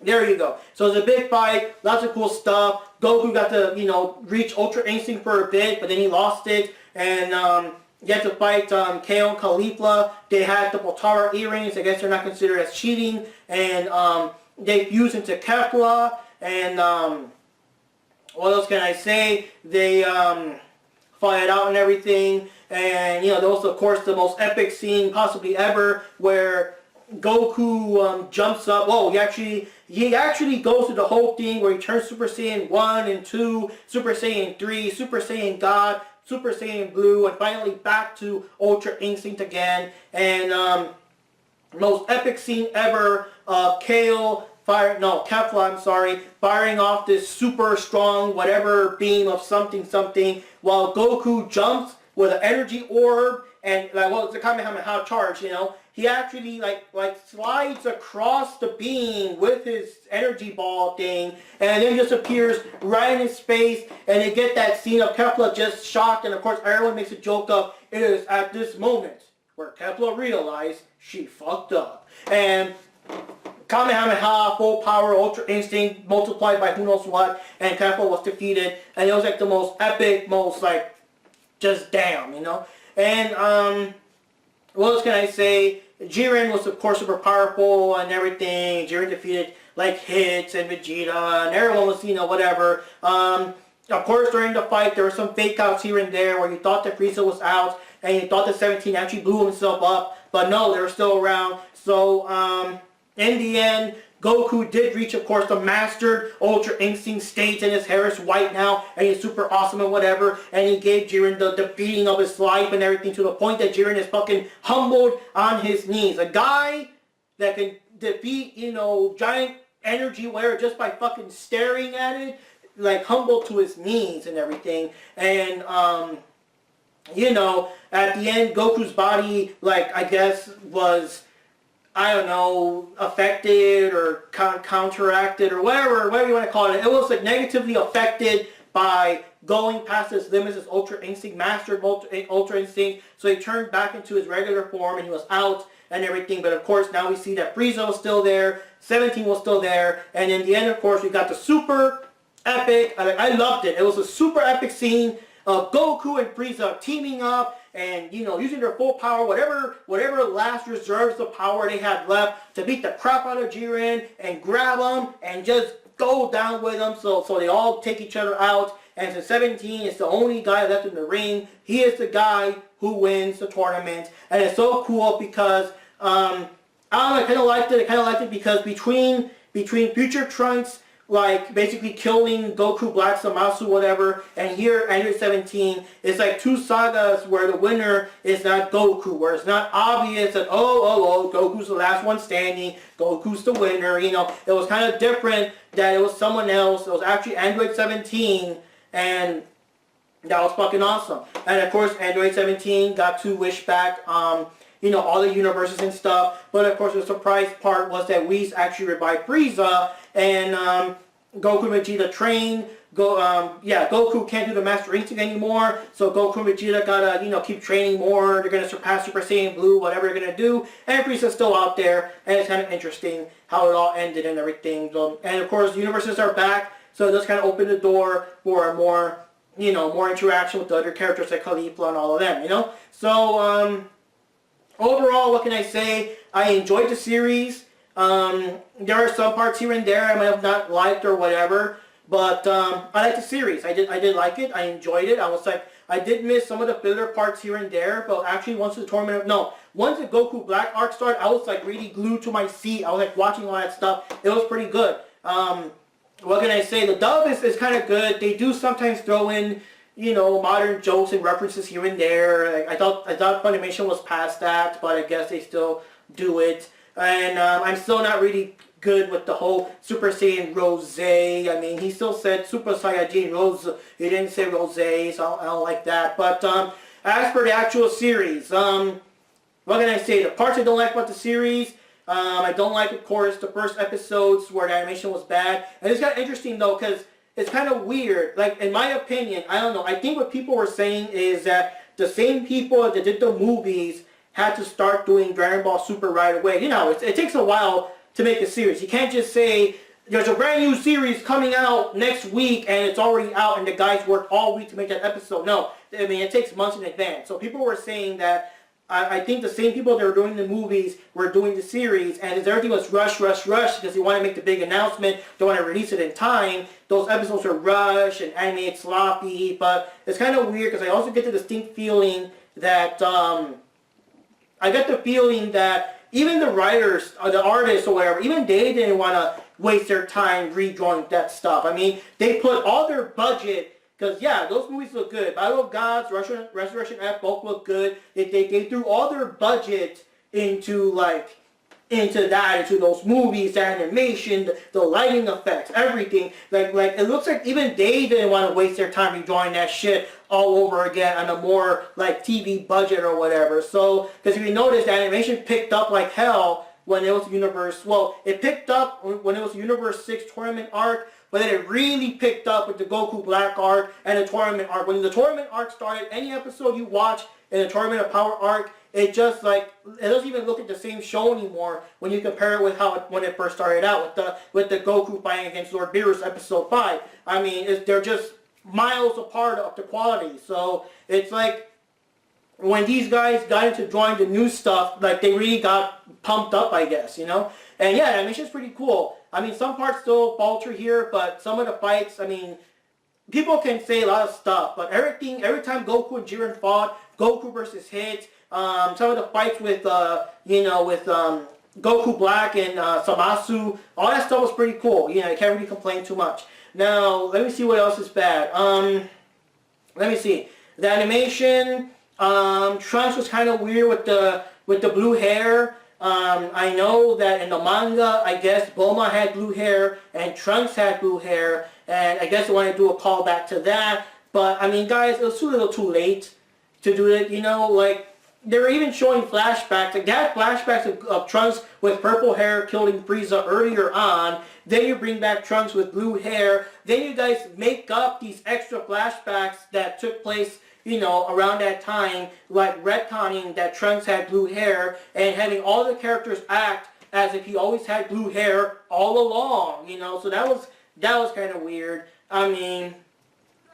Speaker 1: there you go. So it's a big fight, lots of cool stuff. Goku got to, you know, reach Ultra Instinct for a bit, but then he lost it. And you had to fight KO and Caulifla. They had the Potara earrings. I guess they're not considered as cheating. And they fused into Kefla. And what else can I say? They fought it out and everything. And, you know, there was, of course, the most epic scene possibly ever where Goku jumps up. Whoa, he actually goes through the whole thing where he turns Super Saiyan 1 and 2, Super Saiyan 3, Super Saiyan God, Super Saiyan Blue, and finally back to Ultra Instinct again. And most epic scene ever, Kefla, firing off this super strong whatever beam of something while Goku jumps with an energy orb and, like, well, it's a Kamehameha charge, you know. He actually like slides across the beam with his energy ball thing, and then just appears right in his face, and they get that scene of Kefla just shocked, and of course everyone makes a joke of, it is at this moment where Kefla realized she fucked up. And Kamehameha, full power, Ultra Instinct, multiplied by who knows what, and Kefla was defeated, and it was like the most epic, most like, just damn, you know. And what else can I say? Jiren was, of course, super powerful and everything. Jiren defeated, like, Hits and Vegeta, and everyone was, you know, whatever. Of course, during the fight, there were some fake outs here and there where you thought that Frieza was out, and you thought that 17 actually blew himself up, but no, they were still around. So, in the end, Goku did reach, of course, the mastered Ultra Instinct state, and his hair is white now, and he's super awesome and whatever, and he gave Jiren the beating of his life and everything, to the point that Jiren is fucking humbled on his knees. A guy that can defeat, you know, giant energy wearer just by fucking staring at it, like, humbled to his knees and everything. And, you know, at the end, Goku's body, like, I guess, was, I don't know, affected or counteracted or whatever you want to call it. It was, like, negatively affected by going past his limits, his Ultra Instinct, mastered Ultra Instinct. So he turned back into his regular form and he was out and everything. But of course, now we see that Frieza was still there, 17 was still there, and in the end, of course, we got the super epic, I loved it. It was a super epic scene of Goku and Frieza teaming up and, you know, using their full power, whatever last reserves of power they had left, to beat the crap out of Jiren and grab him and just go down with him. So they all take each other out. And since 17 is the only guy left in the ring, he is the guy who wins the tournament. And it's so cool because, I don't know, I kind of liked it because between Future Trunks, like, basically killing Goku, Black Zamasu, whatever, and here, Android 17, it's like two sagas where the winner is not Goku, where it's not obvious that, oh, Goku's the last one standing, Goku's the winner, you know. It was kind of different that it was someone else. It was actually Android 17, and that was fucking awesome. And of course, Android 17 got to wish back, you know, all the universes and stuff. But of course, the surprise part was that Whis actually revived Frieza, and Goku and Vegeta train. Goku can't do the Master Instinct anymore, so Goku and Vegeta gotta, keep training more. They're gonna surpass Super Saiyan Blue, whatever they're gonna do. And Frieza's still out there, and it's kind of interesting how it all ended and everything. So, and of course, universes are back, so it does kind of open the door for more, more interaction with the other characters like Khalifa and all of them, So, overall, what can I say? I enjoyed the series. There are some parts here and there I might have not liked or whatever, but I liked the series. I did like it. I enjoyed it. I did miss some of the filler parts here and there, but actually once the once the Goku Black arc started, I was like really glued to my seat. I was like watching all that stuff. It was pretty good. What can I say? The dub is kind of good. They do sometimes throw in, modern jokes and references here and there. Like, I thought Funimation was past that, but I guess they still do it. And I'm still not really good with the whole Super Saiyan Rose. I mean, he still said Super Saiyajin Rose. He didn't say Rose, so I don't like that. But as for the actual series, what can I say? The parts I don't like about the series, I don't like, of course, the first episodes where the animation was bad. And it's kind of interesting, though, because it's kind of weird. Like, in my opinion, I don't know. I think what people were saying is that the same people that did the movies had to start doing Dragon Ball Super right away. It takes a while to make a series. You can't just say, there's a brand new series coming out next week and it's already out and the guys worked all week to make that episode. No, I mean, it takes months in advance. So people were saying that I think the same people that were doing the movies were doing the series, and as everything was rush because they want to make the big announcement, they want to release it in time, those episodes are rushed and animated sloppy, but it's kind of weird because I also get the distinct feeling that, even the writers, or the artists or whatever, even they didn't want to waste their time redrawing that stuff. I mean, they put all their budget, because yeah, those movies look good. Battle of Gods, Resurrection F both look good. They threw all their budget into those movies, the animation, the lighting effects, everything. Like it looks like even they didn't want to waste their time redrawing that shit all over again on a more like TV budget or whatever. So, because if you notice, the animation picked up like hell when it was Universe. Well, it picked up when it was Universe 6 tournament arc, but then it really picked up with the Goku Black arc and the tournament arc. When the tournament arc started, any episode you watch in the Tournament of Power arc, it just it doesn't even look at the same show anymore when you compare it with when it first started out with the Goku fighting against Lord Beerus episode 5. I mean, they're just miles apart of the quality. So it's like when these guys got into drawing the new stuff, like they really got pumped up, I guess, And yeah, the animation's pretty cool. I mean, some parts still falter here, but some of the fights, I mean, people can say a lot of stuff, but every time Goku and Jiren fought, Goku versus Hit, some of the fights with Goku Black and Samasu, all that stuff was pretty cool. You can't really complain too much. Now, let me see what else is bad. Let me see. The animation, Trunks was kind of weird with the blue hair. I know that in the manga, I guess Bulma had blue hair and Trunks had blue hair, and I guess I want to do a callback to that. But I mean, guys, it was too little too late to do it. Like they were even showing flashbacks. Like they had flashbacks of Trunks with purple hair killing Frieza earlier on. Then you bring back Trunks with blue hair. Then you guys make up these extra flashbacks that took place around that time, like retconning that Trunks had blue hair and having all the characters act as if he always had blue hair all along, So that was kind of weird. I mean,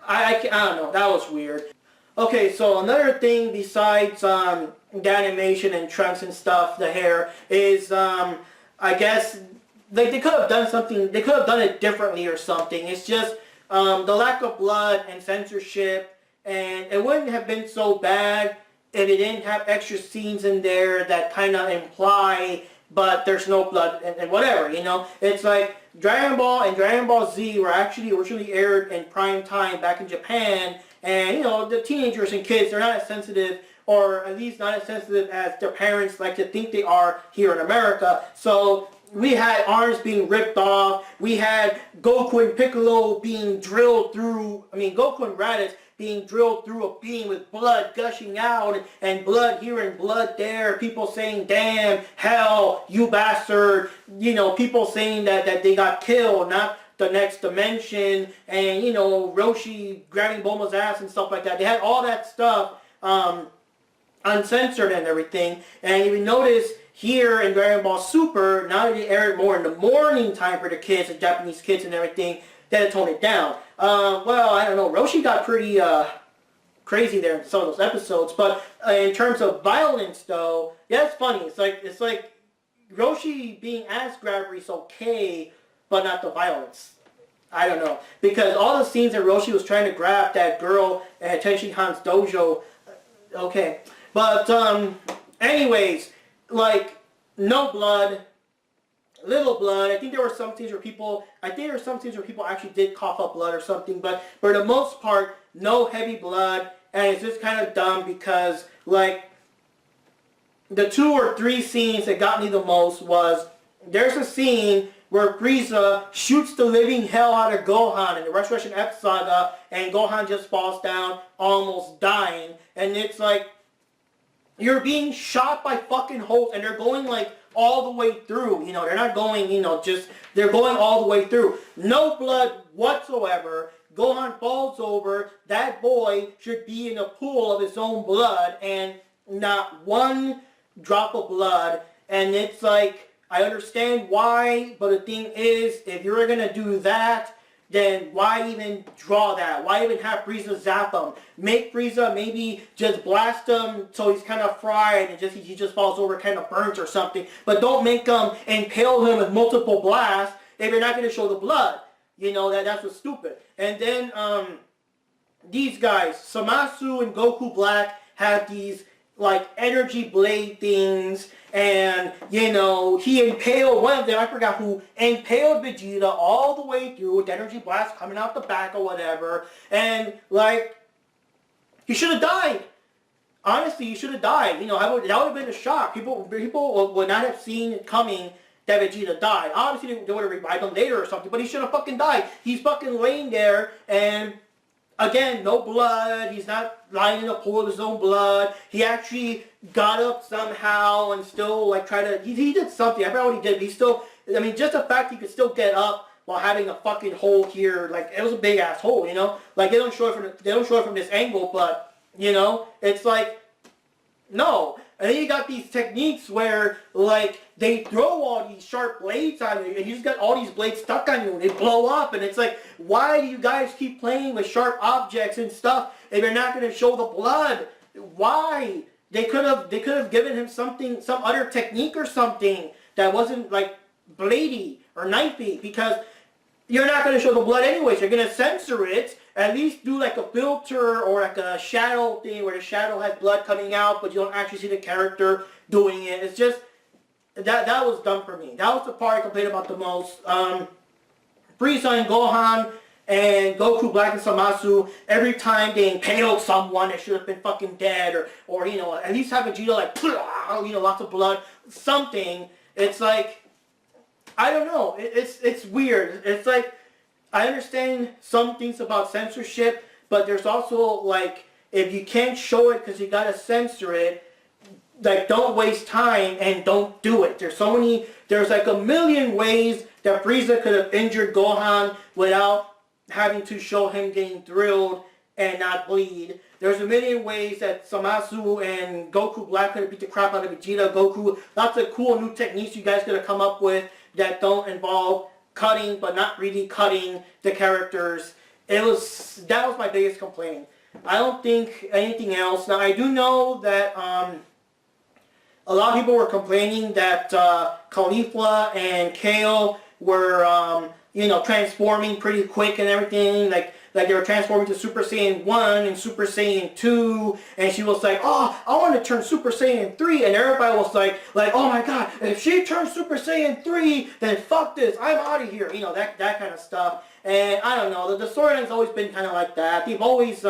Speaker 1: I don't know, that was weird. Okay, so another thing besides the animation and Trunks and stuff, the hair, is I guess they could have done something, they could have done it differently or something. It's just the lack of blood and censorship. And it wouldn't have been so bad if it didn't have extra scenes in there that kind of imply, but there's no blood and whatever, It's like Dragon Ball and Dragon Ball Z were actually originally aired in prime time back in Japan. And, the teenagers and kids, they're not as sensitive, or at least not as sensitive as their parents like to think they are here in America. So we had arms being ripped off. We had Goku and Piccolo being drilled through, Goku and Raditz being drilled through a beam with blood gushing out and blood here and blood there. People saying, damn, hell, you bastard. People saying that they got killed, not the next dimension, and you know, Roshi grabbing Bulma's ass and stuff like that. They had all that stuff uncensored and everything. And if you notice here in Dragon Ball Super, now that they air it more in the morning time for the kids, the Japanese kids and everything, they had to tone it down. Well, I don't know. Roshi got pretty crazy there in some of those episodes, but in terms of violence, though, yeah, it's funny. It's like Roshi being ass grabber is okay, but not the violence. I don't know, because all the scenes that Roshi was trying to grab that girl at Tenshin Han's dojo, okay, but anyways, like no blood, little blood. I think there were some scenes where people actually did cough up blood or something, but for the most part, no heavy blood, and it's just kind of dumb because like the 2 or 3 scenes that got me the most was there's a scene where Frieza shoots the living hell out of Gohan in the Restoration F Saga, and Gohan just falls down, almost dying. And it's like, you're being shot by fucking holes, and they're going like all the way through. You know, they're not going, you know, just, they're going all the way through. No blood whatsoever. Gohan falls over. That boy should be in a pool of his own blood, and not one drop of blood. And it's like, I understand why, but the thing is, if you're going to do that, then why even draw that? Why even have Frieza zap him? Make Frieza maybe just blast him so he's kind of fried and he just falls over, kind of burnt or something. But don't make him impale him with multiple blasts if you're not going to show the blood. You know, that's what's stupid. And then these guys, Zamasu and Goku Black, have these like energy blade things, and you know, he impaled one of them, I forgot who, impaled Vegeta all the way through with energy blast coming out the back or whatever, and like, he should have died. Honestly, he should have died. You know, that would have been a shock. People would not have seen it coming that Vegeta died. Obviously, they would have revived him later or something, but he should have fucking died. He's fucking laying there, and again, no blood. He's not lying in a pool of his own blood. He actually got up somehow and still like tried to. He did something. I forgot what he did. But he still. I mean, just the fact he could still get up while having a fucking hole here, like it was a big ass hole. You know, like they don't show it from this angle, but you know, it's like no. And then you got these techniques where, like, they throw all these sharp blades on you, and you just got all these blades stuck on you, and they blow up, and it's like, why do you guys keep playing with sharp objects and stuff if you're not going to show the blood? Why? They could have given him something, some other technique or something that wasn't, like, bladey or knifey, because you're not going to show the blood anyways. You're going to censor it. At least do like a filter or like a shadow thing where the shadow has blood coming out, but you don't actually see the character doing it. It's just, that was dumb for me. That was the part I complained about the most. Frieza and Gohan and Goku Black and Zamasu, every time they impaled someone that should have been fucking dead, or you know, at least have Vegeta like, you know, lots of blood, something. It's like, I don't know. It's weird. It's like, I understand some things about censorship, but there's also, like, if you can't show it because you gotta censor it, like, don't waste time and don't do it. There's like a million ways that Frieza could have injured Gohan without having to show him getting thrilled and not bleed. There's a million ways that Zamasu and Goku Black could have beat the crap out of Vegeta, Goku. Lots of cool new techniques you guys could have come up with that don't involve cutting, but not really cutting the characters. That was my biggest complaint. I don't think anything else. Now I do know that a lot of people were complaining that Caulifla and Kale were you know, transforming pretty quick and everything, like they were transforming to Super Saiyan 1 and Super Saiyan 2, and she was like, oh, I want to turn Super Saiyan 3, and everybody was like, oh my god, if she turns Super Saiyan 3, then fuck this, I'm out of here, you know, that kind of stuff. And I don't know, the storyline's always been kind of like that. They've always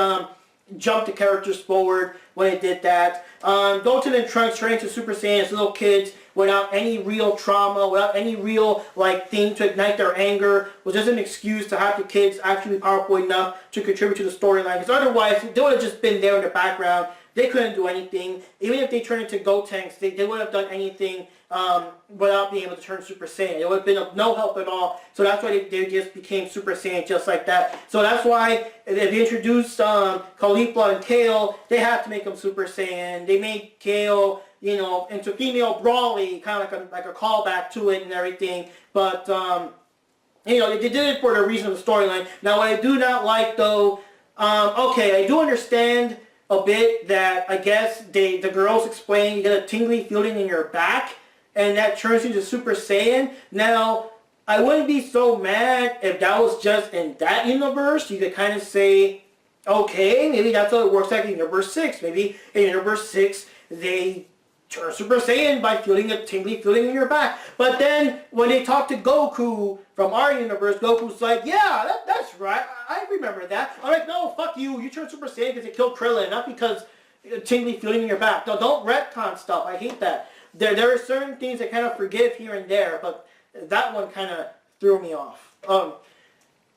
Speaker 1: jumped the characters forward when they did that. Goten and Trunks trained to Super Saiyan as little kids without any real trauma, without any real like thing to ignite their anger, was just an excuse to have the kids actually powerful enough to contribute to the storyline. Because otherwise, they would have just been there in the background, they couldn't do anything. Even if they turned into Gotenks, they wouldn't have done anything without being able to turn Super Saiyan. It would have been of no help at all. So that's why they just became Super Saiyan just like that. So that's why they introduced Caulifla and Kale. They had to make them Super Saiyan. They made Kale, you know, into female Brawly, kind of like a callback to it and everything. But you know, they did it for the reason of the storyline. Now, what I do not like, though, okay, I do understand a bit that I guess the girls explain you get a tingly feeling in your back, and that turns you to Super Saiyan. Now, I wouldn't be so mad if that was just in that universe. You could kind of say, okay, maybe that's how it works like in Universe 6. Maybe in Universe 6, they turn Super Saiyan by feeling a tingly feeling in your back. But then, when they talk to Goku from our universe, Goku's like, yeah, that's right, I remember that. I'm like, no, fuck you, you turn Super Saiyan because you killed Krillin, not because a tingly feeling in your back. No, don't retcon stuff, I hate that. There are certain things I kind of forgive here and there, but that one kind of threw me off.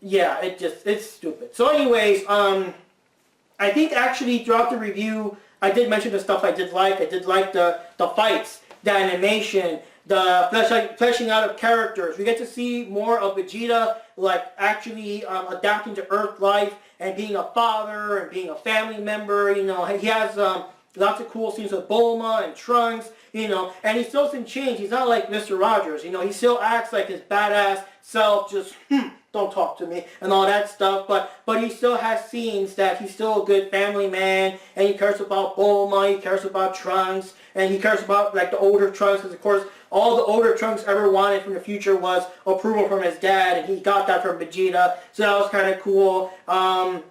Speaker 1: Yeah, it's stupid. So anyways, I think actually throughout the review, I did mention the stuff I did like. I did like the fights, the animation, the fleshing out of characters. We get to see more of Vegeta, like, actually adapting to Earth life and being a father and being a family member. You know, he has lots of cool scenes with Bulma and Trunks, you know, and he still doesn't change. He's not like Mr. Rogers, you know. He still acts like his badass self, just, don't talk to me, and all that stuff, but he still has scenes that he's still a good family man, and he cares about Bulma, he cares about Trunks, and he cares about, like, the older Trunks, because, of course, all the older Trunks ever wanted from the future was approval from his dad, and he got that from Vegeta, so that was kind of cool. I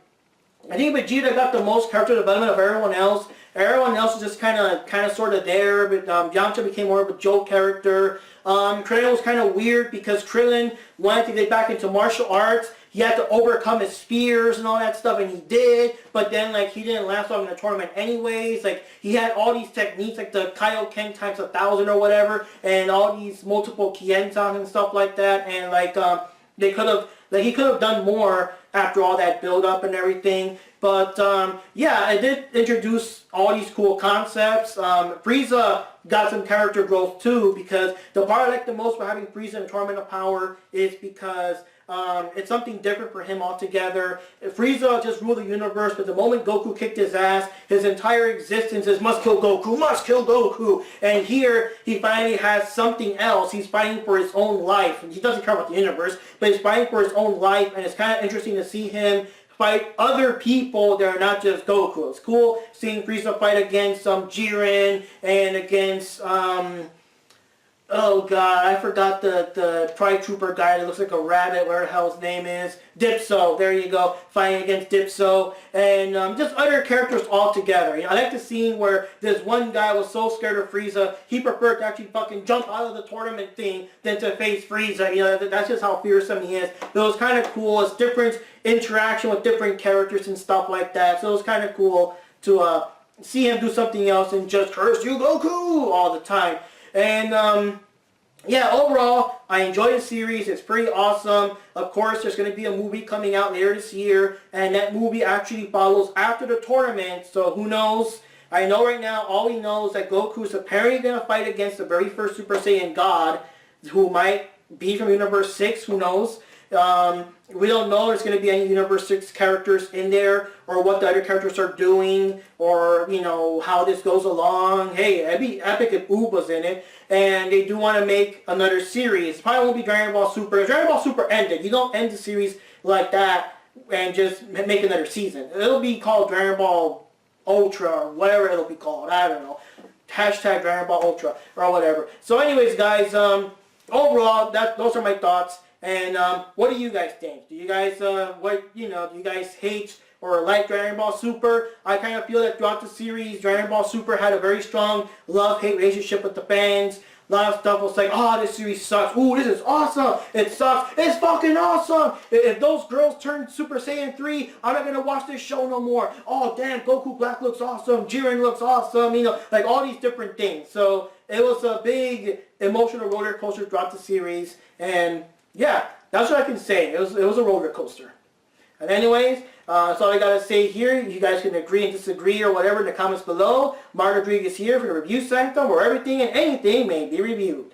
Speaker 1: think Vegeta got the most character development of everyone else. Everyone else was just kind of sort of there, but Yamcha became more of a joke character. Krillin was kind of weird because Krillin wanted to get back into martial arts. He had to overcome his fears and all that stuff, and he did. But then, like, he didn't last long in the tournament anyways. Like, he had all these techniques, like the Kaioken times 1,000 or whatever, and all these multiple Kienzans and stuff like that. And like, he could have done more after all that build up and everything. But yeah, I did introduce all these cool concepts. Frieza got some character growth too, because the part I like the most about having Frieza in Tournament of Power is because it's something different for him altogether. Frieza just ruled the universe, but the moment Goku kicked his ass, his entire existence is must kill Goku, must kill Goku. And here, he finally has something else. He's fighting for his own life. He doesn't care about the universe, but he's fighting for his own life, and it's kind of interesting to see him fight other people that are not just Goku. It's cool seeing Frieza fight against Jiren and against oh god, I forgot the Pride Trooper guy that looks like a rabbit, whatever the hell his name is. Dipso, there you go, fighting against Dipso, and just other characters altogether. You know, I like the scene where this one guy was so scared of Frieza, he preferred to actually fucking jump out of the tournament thing than to face Frieza. You know, that's just how fearsome he is. It was kind of cool. It's different interaction with different characters and stuff like that, so it was kind of cool to see him do something else and just curse you Goku all the time. And yeah, overall, I enjoyed the series. It's pretty awesome. Of course, there's going to be a movie coming out later this year, and that movie actually follows after the tournament, so who knows? I know right now, all we know is that Goku is apparently going to fight against the very first Super Saiyan God, who might be from Universe 6, who knows? We don't know if there's going to be any Universe 6 characters in there, or what the other characters are doing, or, you know, how this goes along. Hey, it'd be epic if Oob was in it, and they do want to make another series. Probably won't be Dragon Ball Super. Dragon Ball Super ended. You don't end the series like that and just make another season. It'll be called Dragon Ball Ultra, or whatever it'll be called. I don't know. Hashtag Dragon Ball Ultra, or whatever. So anyways, guys, overall, those are my thoughts. And what do you guys think? Do you guys, do you guys hate or like Dragon Ball Super? I kind of feel that throughout the series, Dragon Ball Super had a very strong love-hate relationship with the fans. A lot of stuff was like, oh, this series sucks. Ooh, this is awesome. It sucks. It's fucking awesome. If those girls turn Super Saiyan 3, I'm not going to watch this show no more. Oh, damn, Goku Black looks awesome. Jiren looks awesome. You know, like all these different things. So it was a big emotional roller coaster throughout the series. And yeah, that's what I can say. It was a roller coaster. And anyways, that's all I gotta say here. You guys can agree and disagree or whatever in the comments below. Mark Rodriguez here for the Review Sanctum, where everything and anything may be reviewed.